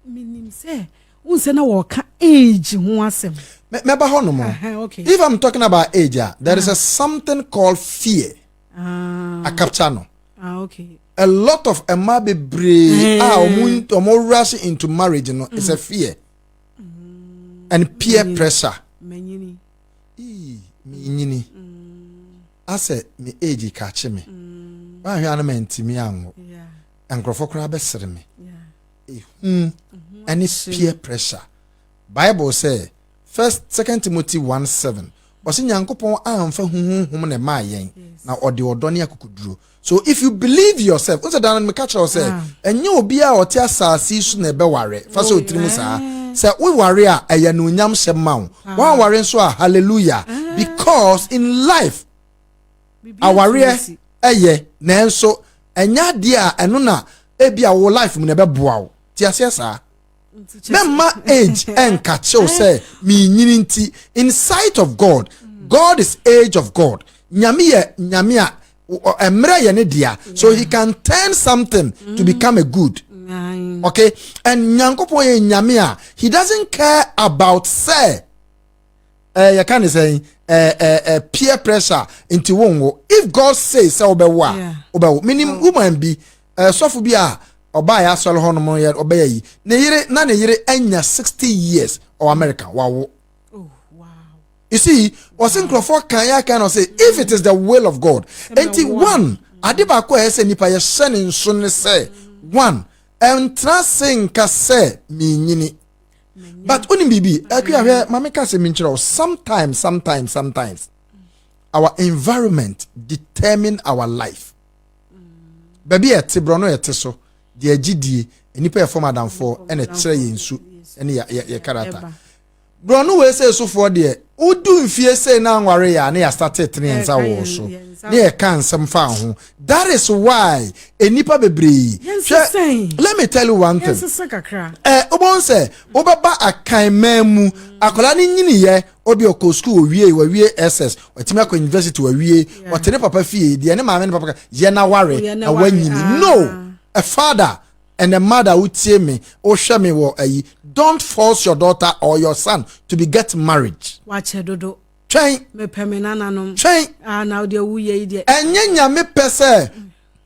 minim say unse na wo ka age ho asem Meba honomo. Okay. If I'm talking about age, there is a something called fear. A capture no. Okay. A lot of emabe brave omo rush into marriage, you know, it's a fear. And peer pressure. Menyini. Menyini. I said me age catch me. Why you ana mentimi anwo. Yeah. And grofo kra be sere me. Yeah. Any peer pressure. Bible say 2 Timothy 1:7. Osi nyankopon amfa huhum ne ma yen na ode odone akukuduro. So if you believe yourself, unse dan me catch yourself, enye obi a ote asasi su na be ware. Fa so otirimu saa. Say we ware a eye no nyam hyema wo. Wan ware nso a hallelujah. Because in life aware eye na enso enya de a eno na ebi a wo life mu na be boa wo. Ti ase saa. Memma age and catch you say me nyinti in sight of God. God is age of God. Nyame a emre ye ne dia so he can turn something to become a good. Okay? And nyankopon ye nyame a he doesn't care about say you can say peer pressure into wongo. If God says say obewa meaning woman be so for be a oba ya solo hono mo ya oba yi ne yire anya 60 years or America wow. Oh wow. You see was incrofo kan ya kan say if it is the will of God enti one adeba ko ese nipa ye hye ne nso ne say one entra sing ka say mi nyini but oni bibi akua mama ka say mi nchiro sometimes our environment determine our life baby etibro no ete de agidie enipa e form adamfo ene kire yensu ene ya karata bro no we say so for de udu mfie say na anware ya na ya started trenza wo so na e kan nsem fa ho that is why enipa bebre let me tell you one thing obon say obaba akan mamu akola ni nyini ye obi oko school wie SS otimi akọ university wie otene papa fie de ne maame ne papa ye na ware na wanyini no a father and a mother who tell me, oh, show me what don't force your daughter or your son to be get married. Watch her dodo. Train me pemenana no. Train. Now the wuye ide. Enya me pese.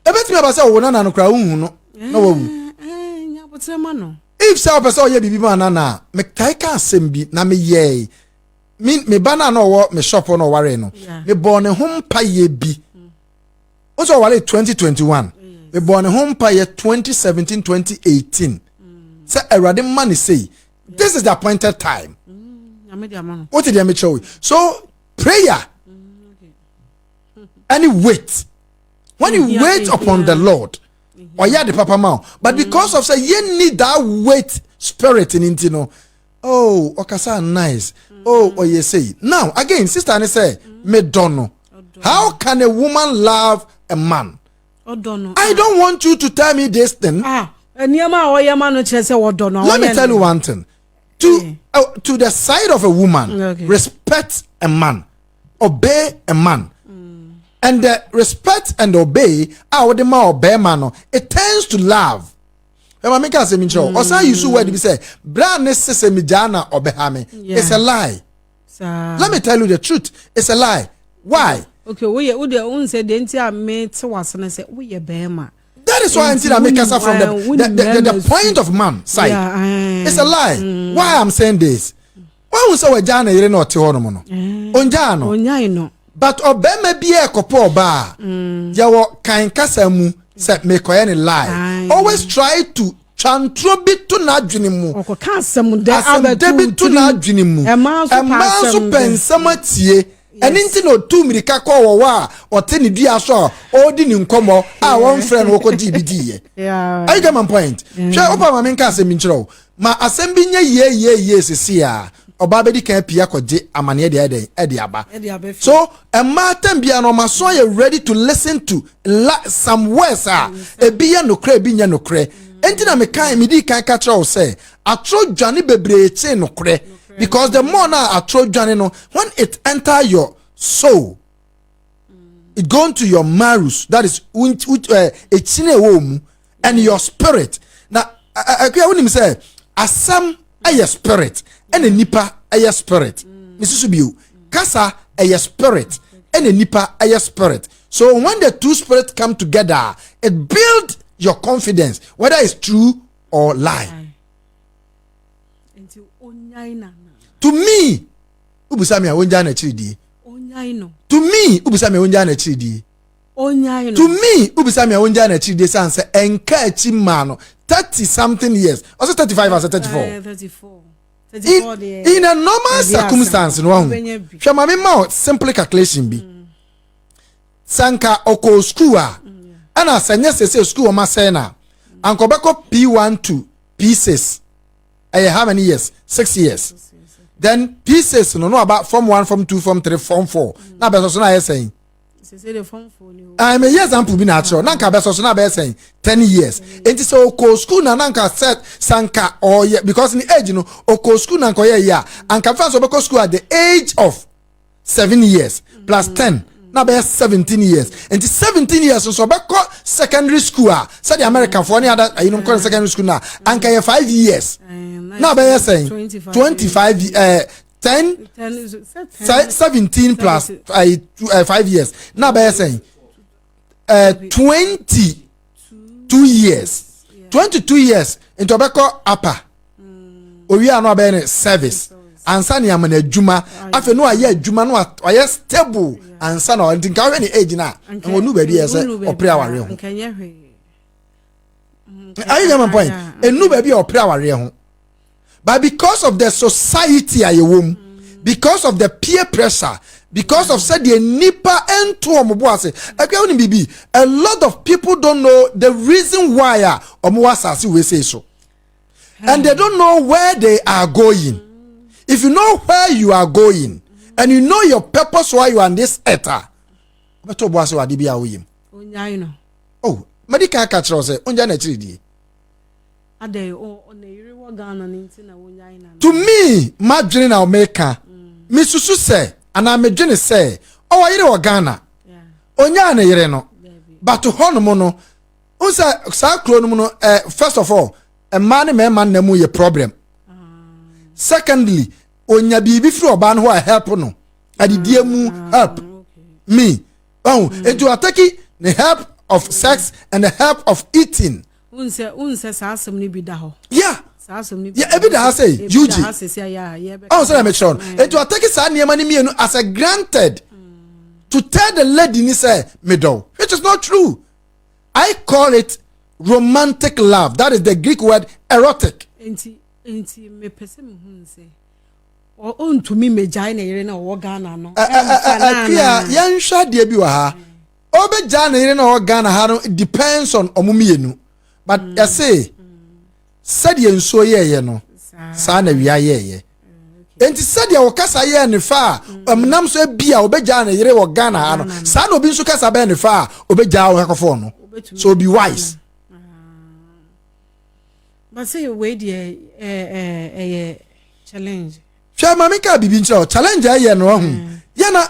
Ebet me abase wo nana no kra hu no. No wo. Nya botema no. If say pese o ye bibi nana, me kai ka asem bi na me ye. Me bana no wo me shop no ware no. Me born home pa ye bi. Also wale 2021. We born home pa year 2017-2018. Say erade man say this is the appointed time. What did you make sure? So prayer. Any wait. When you wait upon the Lord, or yeah, the papa mount. But because of say you need that wait spirit in it, you know. Oh, okasa nice. Oh, you say. Now again, sister, and say, me don't know. How can a woman love a man? I don't want you to tell me this thing. Let me tell you one thing. To the side of a woman, respect a man, obey a man. And the respect and obey, it turns to love. It's a lie. Let me tell you the truth. It's a lie. Why? Okay, that is why I make us from the point of man side. It's a lie. Why I'm saying this? Why we say we jana yire na ote hono mo no? Onjano. But obema bi e kopo ba. Ya wo kan kasa mu say me koye ni lie. Always try to chantro bi to na adwene mu. Okoka asem de abetu to na adwene mu. E man so pensam atie. And into no 2 mirika call wa or 10 dia so or didn't come one friend who could DBD. Yeah, I get my point. Shall open my main case in Mincho. My assembly yes, see ya. Or Babadi can piako de amania de Ediaba. So a Martin Biano Masoya ready to listen to some words a bia no cre binya no cre. Entina me kind midi can catch all say. I throw Johnny Bebre no cre. Because the more now I throw Johnny no, when it enter your soul, it go into your marus, that is a chine womb, and your spirit. Now I when him say asam a spirit and a nipa a spirit. Mrs. Subiu, Kasa a spirit and a nipa a spirit. So when the two spirits come together, it builds your confidence, whether it's true or lie. To me, ubusami awonja na chidi. To me, ubusami awonja na chidi. To me, ubusami awonja na chidi sanse enka echi mano 30 something years. Also 35 or 34. 34. In a normal circumstance, no one. Shama me ma simple calculation bi. Sanka oko school a. Ana sanya se school ma say na. Anko beko P1 to P6. How many years? 6 years. Then pieces no about form 1, form 2, form 3, form 4. Now be so na saying. I'm a example be natural. Nanka be so na be saying 10 years. Enti so ko school na nanka set sanka or because in the age no ko school na ko ya anka fan so be ko school at the age of 7 years plus 10. Now be 17 years. And 17 years so be ko secondary school say the American for any other you know ko secondary school na anka 5 years. Now be saying 25 10 17 plus 5 years. Now be saying 22 years. 22 years into be ko upper. We are no be service. Ansa ni amana adwuma afa no aye adwuma no aye stable ansa na ntin ka we ni age na wonu ba bi ese opre aware ho ayi get my point enu ba bi opre aware ho but because of the society ayewom because of the peer pressure because of said the nipa ento omobo ase akwa woni bibi a lot of people don't know the reason why omo asase we say so and they don't know where they are going. If you know where you are going and you know your purpose why you are on this earth, oh, medical catcher say, to me, my dream now maker, Misusu say, and I'm a dream say, oh, I know Ghana, Onyana Yereno, but to Honomono, Unsa Sacronomono, first of all, a man nemu ye problem. Secondly, onya bibi free oban who help no. Adidie mu help me. Oh, and to attack the help of sex and the help of eating. Unse sa asem ni bi da ho. Yeah. Sa asem ni bi. Yeah, every day say UG. Oh, so make sure. And to attack sa niema ni mienu as a granted. To tell the lady ni say middle, which is not true. I call it romantic love. That is the Greek word erotic. Enti me pese me hu nse on to me megya na yere na wo Ghana no Akua yanhwa de bi wa ha obegya na yere na wo Ghana ha no depends on omumienu but I say said ye nso ye no sa na wia ye enti said ye wo kasa ye ne fa amnam so bia obegya na yere wo Ghana ha no sa na obi nso kasa be ne fa obegya wo hakofo no so be wise but say we dey challenge Share mama ka bibi nchira challenge aye no ho ye na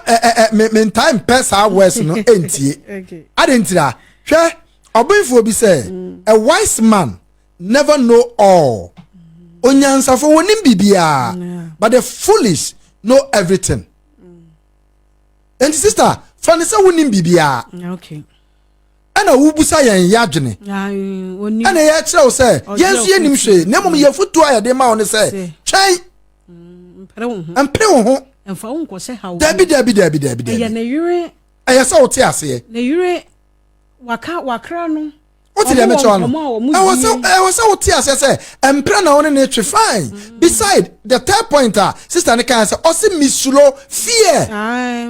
me time pesa west no entie okay adentira hwe obinfo bi say a wise man never know all onyansafo wonim bibia but the foolish know everything and sister fani say wonim bibia okay ana wubusa yen yadwene ana ye kire wo say yensu yenim hwe nemom ye futu ayade ma won say twai Ampere wo ho. Emfa wo nkose ha wo. Dabi. Ya na yure. Aya sa wo te ase. Na yure wakra no. O te dem echo no. I sa wo te ase say empere na won na twe fine. Beside the third pointer, sister ne kan say o se misulo fear.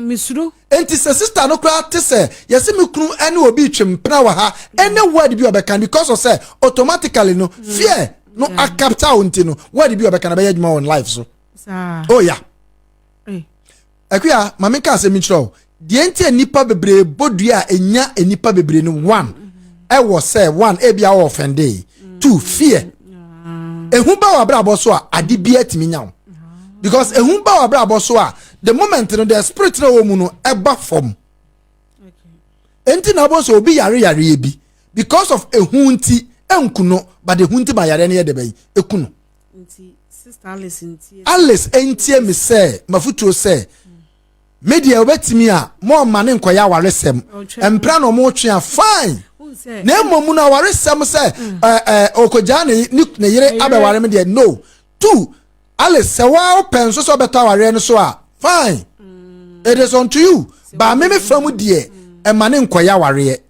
Misulo. Enti se sister no kra te say yesi me kunu ene obi twempra wa ha. Ene word bi obeka because of say automatically no fear no a capture unti no word bi obeka na be yadwuma on life so. Oh yeah. Akua mama ka se mi tro. De enti nipa bebre bodua enya enipa bebre no one. I was say one e bia offende. Two fear. Ehun ba wa brabo so a ade bia timi nya. Because ehun ba wa brabo so a the moment no the spirit no wo mu no eba form. Okay. Enti na bo so obi yare bi because of ehun ti enkuno but ehun ti ba yare ne ye de bai ekuno. Sister Alice entie me say mafutuo say media obetimi a mo mane nkoya waresem empra no mo twe fine na emomu na waresem say okoja ne yere abeware me de no two Alice say wa open so beto aware no so a fine it is unto you ba me fam de e mane nkoya ware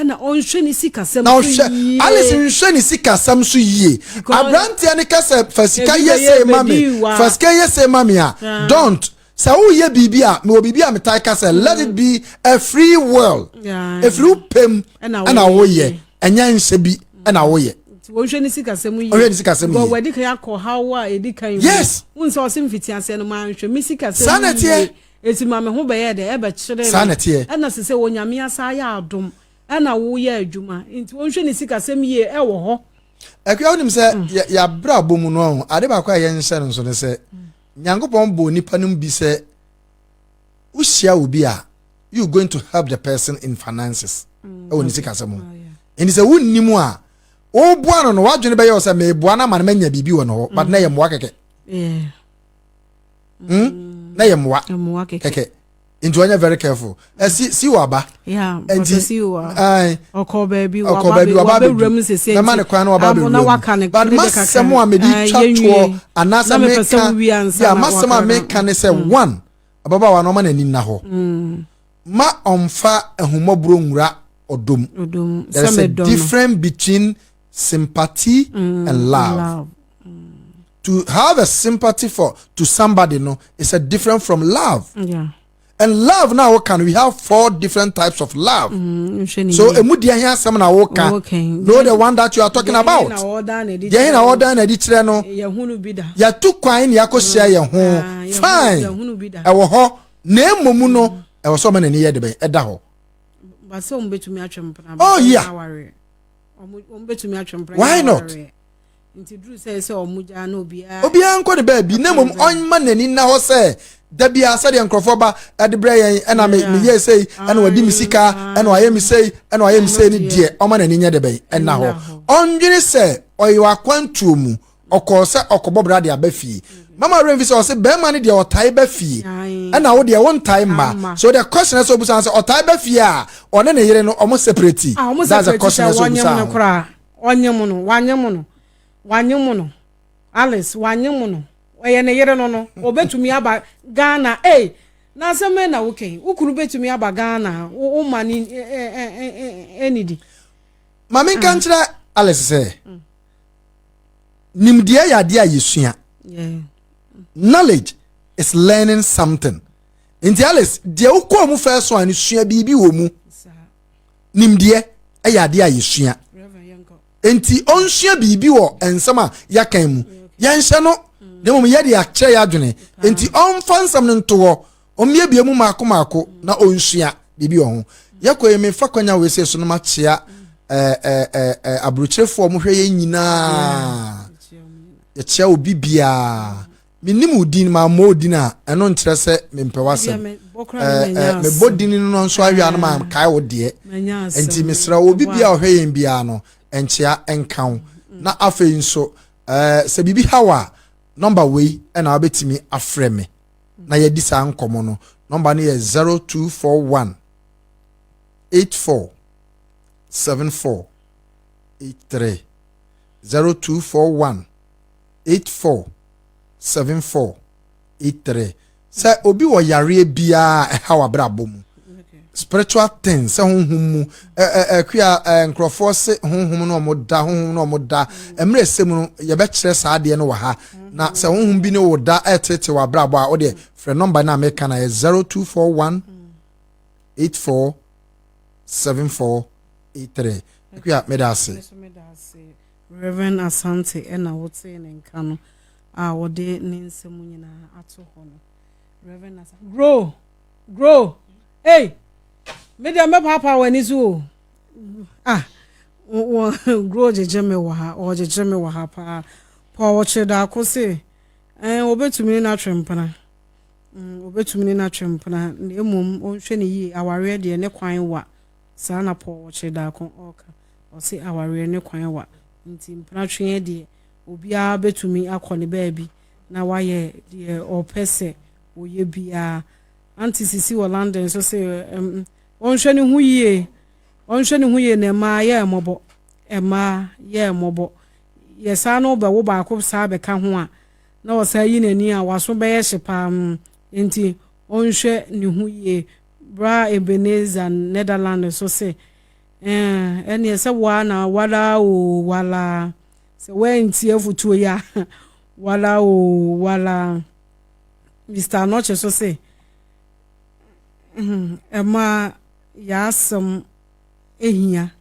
na onhwe ni sikasem na ohwe Alice nhwe ni sikasem so yie abrante ne kasa fasika yese mami fasika yese mami a don't say wo ye bibia me wo bibia me tai kasa let it be a free world if you pem na wo ye enya nhye bi na wo ye onhwe ni sikasem yie onhwe ni sikasem yie go wedi kan akọ how edi kan yes unse osim fiti ase no ma nhwe mi sikasem sanete eti ma me ho be ye de e be kire sanete na se wonyame asa ya adom ana wo ye adwuma nti wonhwe ni sikasem yie e wo ho akwa onim se ya bra bomu no ade ba kwa ye nhyɛ no so ne se nyankopɔn bo nipa num bi se ushia obi a you going to help the person in finances e woni sikasem eni se wonnimu a wo boa no wadwene be ye o se me boa na man manya bibi wo no but na ye moa keke na ye moa keke into when you're very careful. See waba. Yeah, and see you are. Aye. Oko baby, room se say. The man kwa no waba. But must someone me di chat and answer me can. Yeah, must someone me can say one. Ababa wa no man ani na ho. Ma omfa ehumobro nwura odom. There's a difference between sympathy and love. To have a sympathy to somebody no is a different from love. Yeah. And love now can we have 4 different types of love. So emudia here some na wo kan. Know the one that you are talking about. Yeah, na order na di kire no. Ya tu kwan ni akosia ye ho. Fine. E wo ho na emomu no e wo so ma na ni ye de ben e da ho. Ba se ombetumi atwempra. Oh yeah. Ombetumi atwempra. Why not? Nti dru say omuja na obia. Obia nko de ba bi na mom onma nani na ho say dabia sa de nkrofo ba ade bre yen ena me ye sei ena wadi misika ena waye mi sei ena waye mi sei ni de o ma na ni nya de ben ena ho ondwene se oyo akwantuo mu okọ se okọbọ bra de abafie mama renvi se o se be ma ne de otai ba fie ena wo de won time ma so the question is obusan se otai ba fie a one ne yere no omo separate that's a question is obusan wanyem no Alice wanyem no oye ne yere no obetumi aba Ghana na aseme na okay ukuru betumi aba Ghana wo mani enidi mama kan kire Alice say nimdia ya de ayesua knowledge is learning something. Nti Alice, de ukọ mu first one sua bibi wo mu. Nimdeɛ ɛyɛ ade a yɛsua. Nti onsua bibi wɔ ensɛm a yɛkan mu. Yɛnhyɛ no, na mmom yɛde akyerɛ yɛ adwene. Nti ɔmfa nsɛm no nto hɔ. Ɔmmie bie mu maako na onsua bibi wɔ ho. Yɛkɔ me fa kwanya we se so no ma kyea abrokyerefo mo hwɛ yɛ nyinaa. Yɛkyea obi bia. Minim udin ma mo udin a ɛno nkyerɛ sɛ mempɛwasɛm. Me bodin no nso ahwɛ no ma kae wo de. Enti mesra obi bia ɔhwɛ yɛn bia no enkyea enkan. Na afei nso sɛ bibi hawa number we ɛna wabetimi afrɛ me. Na yɛdi saa nkɔmɔ no. Number no yɛ 0241 84 74 83 0241 84 7483. Say obi wo yare bia ha wa brabo mu. Spiritual things say honhum mu akua nkrofo se honhum no mo da emre sem no ye be kire saa de no wa ha na say honhum bi ne wo da etete wa brabo a wo de frɛ number na make na 0241 84 7483. Akua medase Reverend Asante ena wote ne nka no wode ne nsɛm nyinaa ato hɔ no. Reverend Asante grow hey me dia me papa wani so grow jejeme wa ha o jejeme wa ha pa wo da ko se obetumi na twempana na emom onhwe ne yi aware de ne kwan wa saa na po wo da ko oka o se aware ne kwan wa nti mpana twe de obia betumi akone baabi na waye de opese oye bia anti sisi wo London so say onhwe ne hu ye na ma ye mobo ye sa no be wo ba ko sa be ka ho a na wo sa yi nani a waso be ye hyepa nti onhwe ne hu ye bra Ebenezer Netherlands so say ene se wa na wala se wenti afutuo ya wala Mr. Noche so say ema yasem ehia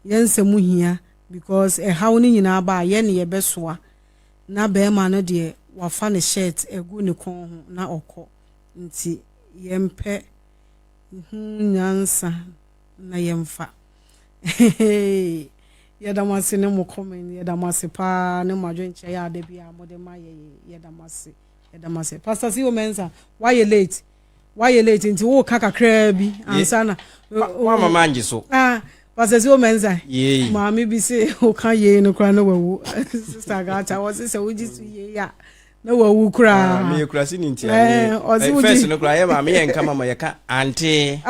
yensem hia because how ni nyina ba ye ne ye besoa na be ma no de wafa ne shirt egu ne kon ho na okọ nti yempe nyansa na yemfa yedamase ne mo comment yedamase pa ne madwenche ya de bia mode ma yedamase Pastor Siwo Mensa why you late nti wo kaka kra bi ansana wa mama nji so Pastor Siwo Mensa maami bi se o kan ye no kra no wawu sister gata wo se wuji su ye ya na wawu kra me kra si nti first no kra ye maami ye nka mama ye ka auntie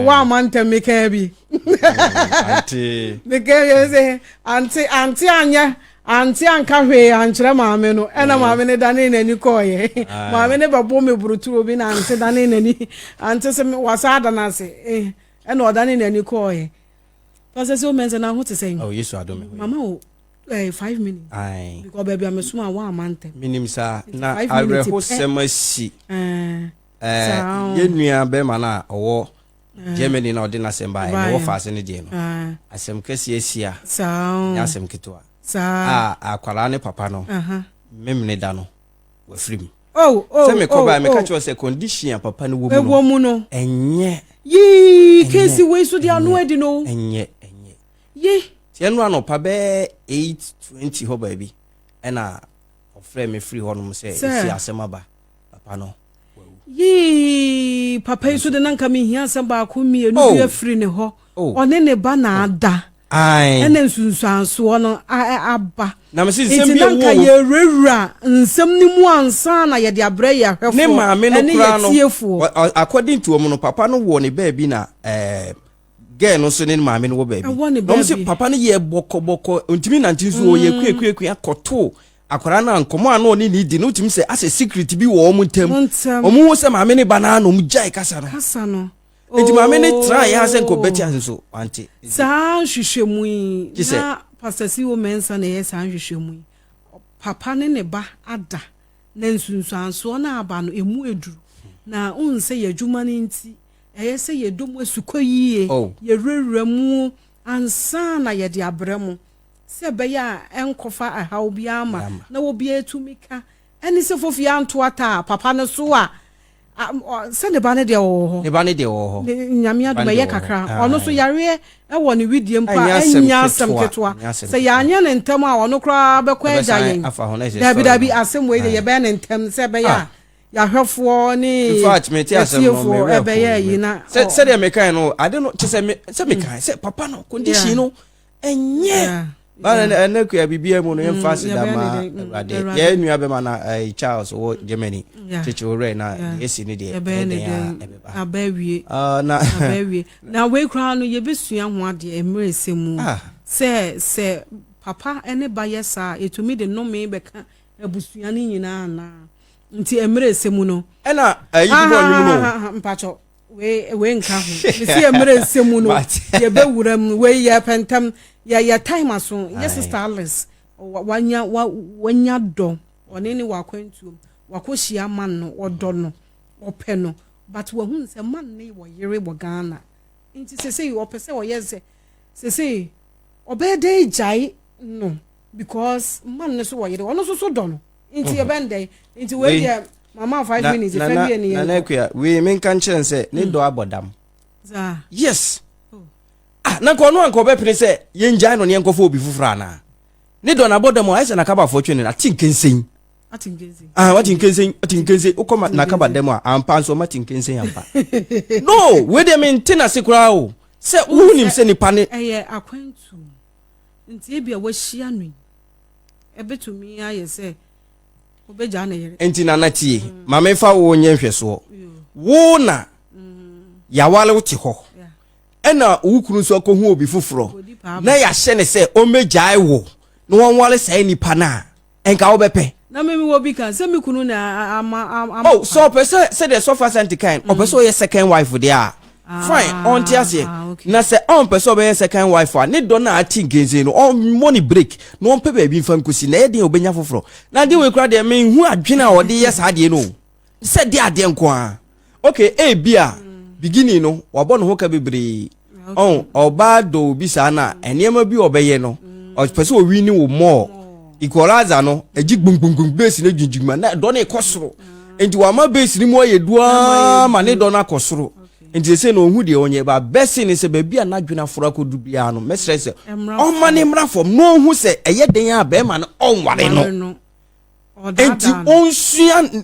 wa manta me ka bi auntie me ka ye se auntie anya anti anka hwe ankyere maame no ena maame ne dane nani koye maame ne babo me buruturo bi na anti dane nani anti se wasa adana se ena odane nani koye Pastor Siwo Mensa na ho te say oh Yesu adome mama o 5 minutes because baby amesuma wa amante minim sa na areho semasi yenua be mana owo Germany na odina semba e wo fa se ne die no asem kesi asia ya asem kitwa akwala ne papa no memne da no wafrim se me ko ba me ka cho se condition papa no wo mu no enye yi kesi we so dia no edi no enye ye tie no anopa be 8:20 ho ba bi ena ofre me free ho no se si asema ba papa no yi papa iso de nanka me hia asem ba ko mienu bi afri ne ho one ne ba na ada ene nsunsuanso no aba na me si sem bi wo nanka ye rewura nsem ni mu ansa na ye de abrɛ ya hwefo ne ma me no kra no according to omo no papa no wo ne ba bi na girl no so ne ma me no wo ba bi no se papa no ye bokoboko ntimi na ntinso wo ye kwekwe akoto akwara na nkomo ano ni di no timi se ase secret bi wo omo ntam omo wo se ma me ne banana no mu jai kasa no enti ma me ne try ya se nko beti anso anti sa hwehwemu na Pastor Siwo Mensa na ye sa hwehwemu papa ne ba ada na nsunsuanso na aba no emu eduru na unse ye dwuma ne nti eye se ye dom asukọ yie ye rewura mu ansa na ye de abremu se be ya enkofa ahaw bia ama na wo bia etumika eni se fofi anto ata papa no so a se ne ba ne de wo ho nyame aduma ye kakra ono so yare e wo ne widie mpa enya asem ketwa se ya anya ne ntam a ono kra be kwa eja yen dabi asem we ye be ne ntam se be ya hwefo ni in fact me tia asem no me be ya yi na se de me kan no ade no se me kan se papa no condition no enye ba na ku bibia mu no emphasize da ma ade ye nua be ma na Charles wo Germany chichi ore na esi ni de abawie na abawie na we kra no ye besua ho ade emre semu se papa ene ba yesa etumi de no me be ka abusua ni nyina na nti emre semu no ena ayibo nyum no mpacho we nka ho si emre semu no ye be wuram we ye pentam ya time aso yes sister Alice wanya do one ni wakwantu wakohia man no odo no ope no but we hu se man ni wo yere wo Ghana nti sese opese wo yeze sese obede jai no because man no so wo yere ono so do no nti ebende nti we ye mama 5 minutes if be ni Nana Akua we men kan chen se ne do abodam za yes na ko no anko be pene se ye njai no ne nkofo obi fufura na ne do na bodam a ese na kaba fo twene na tinkensen watinkensen ukoma na kaba dem a ampa so matinkensen ampa no we dem ntina sekura o se unim se nipa ne akwantu nti e bia wahia no ebetumi aye se obeja na yere ntina na tie mama fa wo nye hweso wo na ya wale wuti ho ena ukuru so akohu obi fufuro na ya hye ne se o mejai wo no won wale sai nipa na enka wo bepe na memi wo bi kan se mi kunu na ama oh so person say the sofa center kind o person ye second wife there fine on tiase na se on person be second wife ne do na ati genze no on money break no on pe ba bi mfa nkosi na ye den obenya foforo na de we kra de me hu adwene a ode yes ade no se de ade nko a okay e bia beginning no wabɔ no ho ka bebre on oba do bi sa na enema bi obeye no o pese o wi ni wo mo equalizer no agi gbungbungbun base na dwudwuma na do na ekosoro enti wa ma base ni mo ye dua ma ne do na akosoro enti se no ohu de onye ba base ni se ba bia na dwuna foro akodu bia no mesre se o ma ne mra fom no ohu se eye den a be ma no onware no enti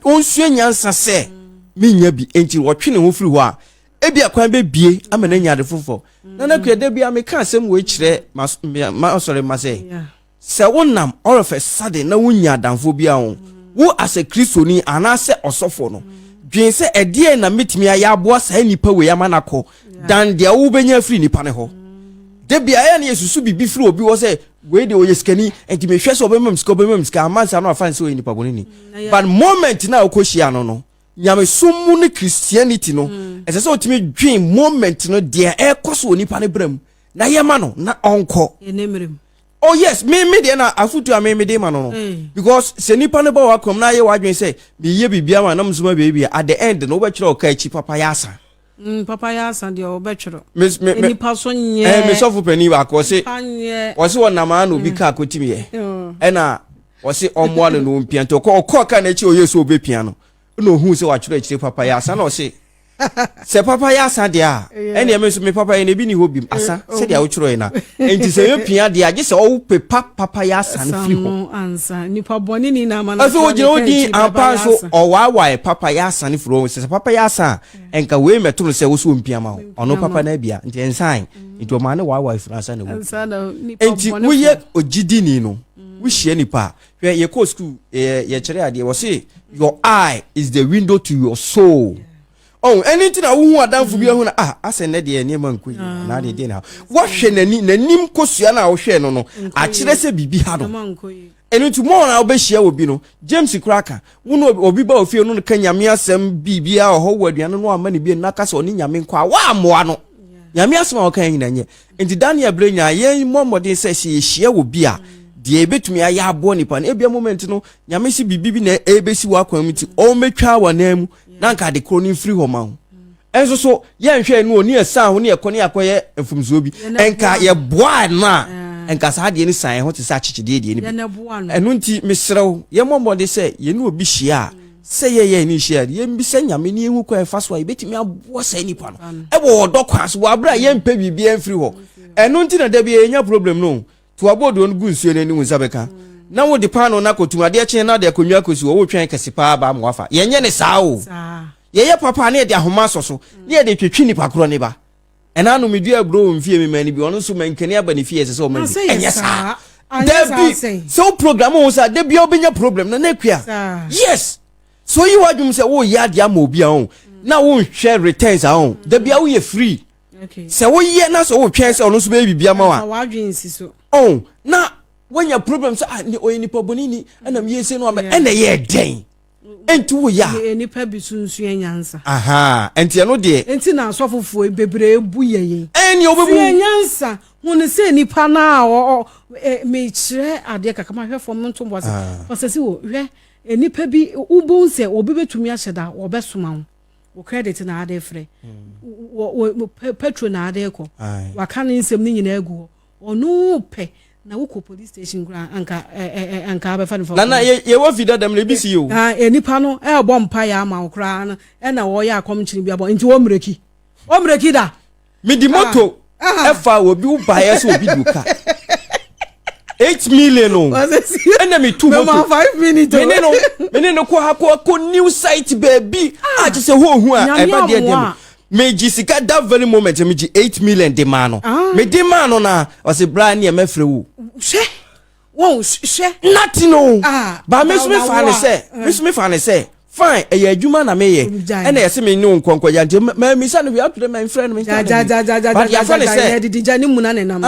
onsua nyansa se menya bi enti wotwe ne ho firi ho a ebia kwan be bie amana nyade fofo Nana Akua de bia me ka asem we kire ma sorry ma say se wonam all of a sudden na wonya danfo bia wo as a Christian ana se osofo no dwen se edie na metimi ya aboa sa nipa we ya manako dan de wo benya firi nipa ne ho de bia ya na yesusu bibi firi obi wo se we de oye skani enti me hwese obemam ska amansa no afan se we nipa bonini but moment na okohia no nyame sumu ne Christianity no ese se otimi dwen moment no de ekoso onipa ne bram na yema no na onko enemrem oh yes me de na afutu me de ma no because se nipa ne ba wakom na ye wadwen se me ye bibia ma na msuma bebia at the end no be kire o ka chi papa yasa papa yasa de o be kire nipa so nye me sofu pani wa ko se o se wona ma na obi ka akotimi ye e na o se omwa no mpia to ko ka na chi o yeso obe pia no no hu se wa kire chi papa yasa na o se se papa yasa dia ene me so me papa ye ne bi ni hobim asa se dia wo kire na enti se ye pia dia je se o pe papa yasa na firi ho ansa nipa boni ni na ma na aso ogire odi ampa so o wa papa yasa ni firi ho se papa yasa enka we meto no se wo so mpia ma ono papa na bia enti ensan enti o ma ne wa firi asa na wo enti wo ye ogidi ni no wo hie nipa hwe ye ko school ye kire ade wo se your eye is the window to your soul. Oh, anything I won't done for you. I said, Neddy, and Yaman Queen. Now they did now. What Nanim Kosiana or Shen, no, actually say be hard. And tomorrow I'll be share with Bino, James Cracker, who know or be both feel no Kenya Mia Sam BBA or Howard, and no money be Nakas or Nina Minqua, one. Yamia small can in ye. And the Dania Brina, ye, Mom, what they say she share will be a de ebetumi aya abo nipa na ebia moment no nyame si bibi na ebesi wa kwamiti o metwa wa namu na nka de kroni free ho ma ho enso so ye nhwe no oni esa ho ne ekone akoye efumzo bi enka ye boa na enka sa de ni san ho te sa chichide de ni enu nti mesrew ye momode se ye ni obi hia se ye ni hia ye mbi se nyame ni ehu kwa fa so ebetimi abo sa nipa no e wo odokwa so wa bra ye mpa bibi en free ho enu nti na da bi enya problem no to abodo no gu nsuo ne ni hu sabeka na wo de pano na kotumade a chen na de akonwa kosi wo twen kese pa ba mo afa ye nye ne saa o ye papa na de ahoma so ne de twetwi ni pakro ne ba ena no medua bro mfie me mani bi ono so mankani aba ne fie se o mani enye saa debi so program o sa debi obenya problem na nakua yes so you wadum se wo ya de ama obi a on na wo share returns a on debi a wo ye free okay se wo ye na so wo twen se ono so be bibia ma wa wadwen si so oh na when your problem so ni oyenipa bonini anam yese no aba ena ye den enti wo ya enipa bi sunsu enyansa aha enti no de enti na asofofo bebre ebu yeye eni obebu enyansa hunu se nipa na o me kire ade kakama hwefo mto mbose osese wo hwe enipa bi ubon se obi betumi ahyeda obesoma wo wo credit na ade frɛ wo petrol na ade ko waka ne nsɛm ni nyina agu ono pe na wo ko police station kura anka be fa ne na ye wo vida dem le bisi yo enipa no bɔ mpa ya ama wo kura no na wo ya akom kyini bia bɔ nti wo mreki da midi moto efa wo bi wo buy so obi duka 8 million no ena me 2 moto 5 minutes mene no ko new site baby a je se ho hu a e ba de dem me jisika that very moment me ji 8 million de man no me de man no na o se bra na e mafre wo hwe nothing no ba me so me fa ne se fine e ya adwuma na me ye ena ye se me ni nkonko ya nti me sa no we up to my friend me ja but ya fa ne se didija ni muna ne nam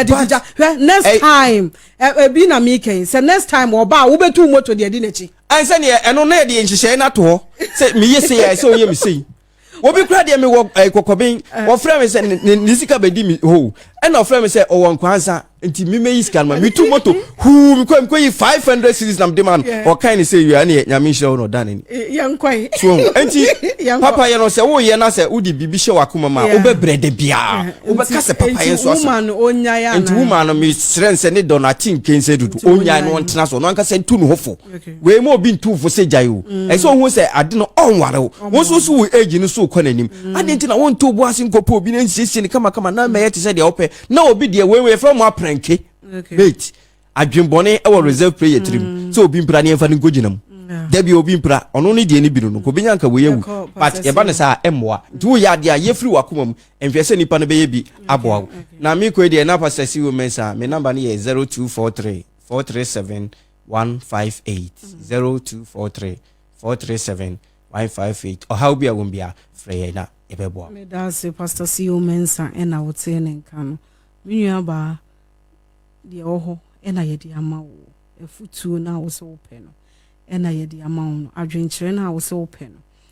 didija next time bi na me ken se next time oba wo betu moto de adi na chi an se ne eno na de nhihye na to se me ye se ya se o ye me sei obi kura de me wo kokobin wo frɛ me se ni sika bedi mi ho ena o frɛ me se o won kwansa nti mi me sika ma mi tu moto hu mi ko yi 500 series nam de man o kan ni say you na nyame hye no dan ni yankwai so enti papa ye no se wo ye na se udi bibi hye wakoma ma wo be brede bia wo be kase papa ye so woman onya ya na enti woman no mi srense ne donatin kense dudu onya no ntena so no anka se tu no hofo we mo obi ntu fo se jayo e so hu se ade no onware wo so so wo age ni so kɔ nanim ade nti na won to bo ase nkopo obi na nsiesie ni kama na meye te se de ope na obi de we from aprenke wait adwenbone e wo reserve player trim so obi mpra ne emfa ne goginam da bi obi mpra ono ne de ne bi no ko benya nka we yewu but ye ba ne sa emmoa nti wo ya de a ye free wakoma mu enhwe se nipa no be ye bi aboa na me ko de na pasasi wo mensa me number ne ye 0243 437 158 0243 437 158 or how be a wombia frey na ebeboa me da se pastor CEO mensa e na wote ne nka no menua ba de oho e na ye de ama wo efutuo na wo se wo pe no e na ye de ama wo adwenkyere na wo se wo pe no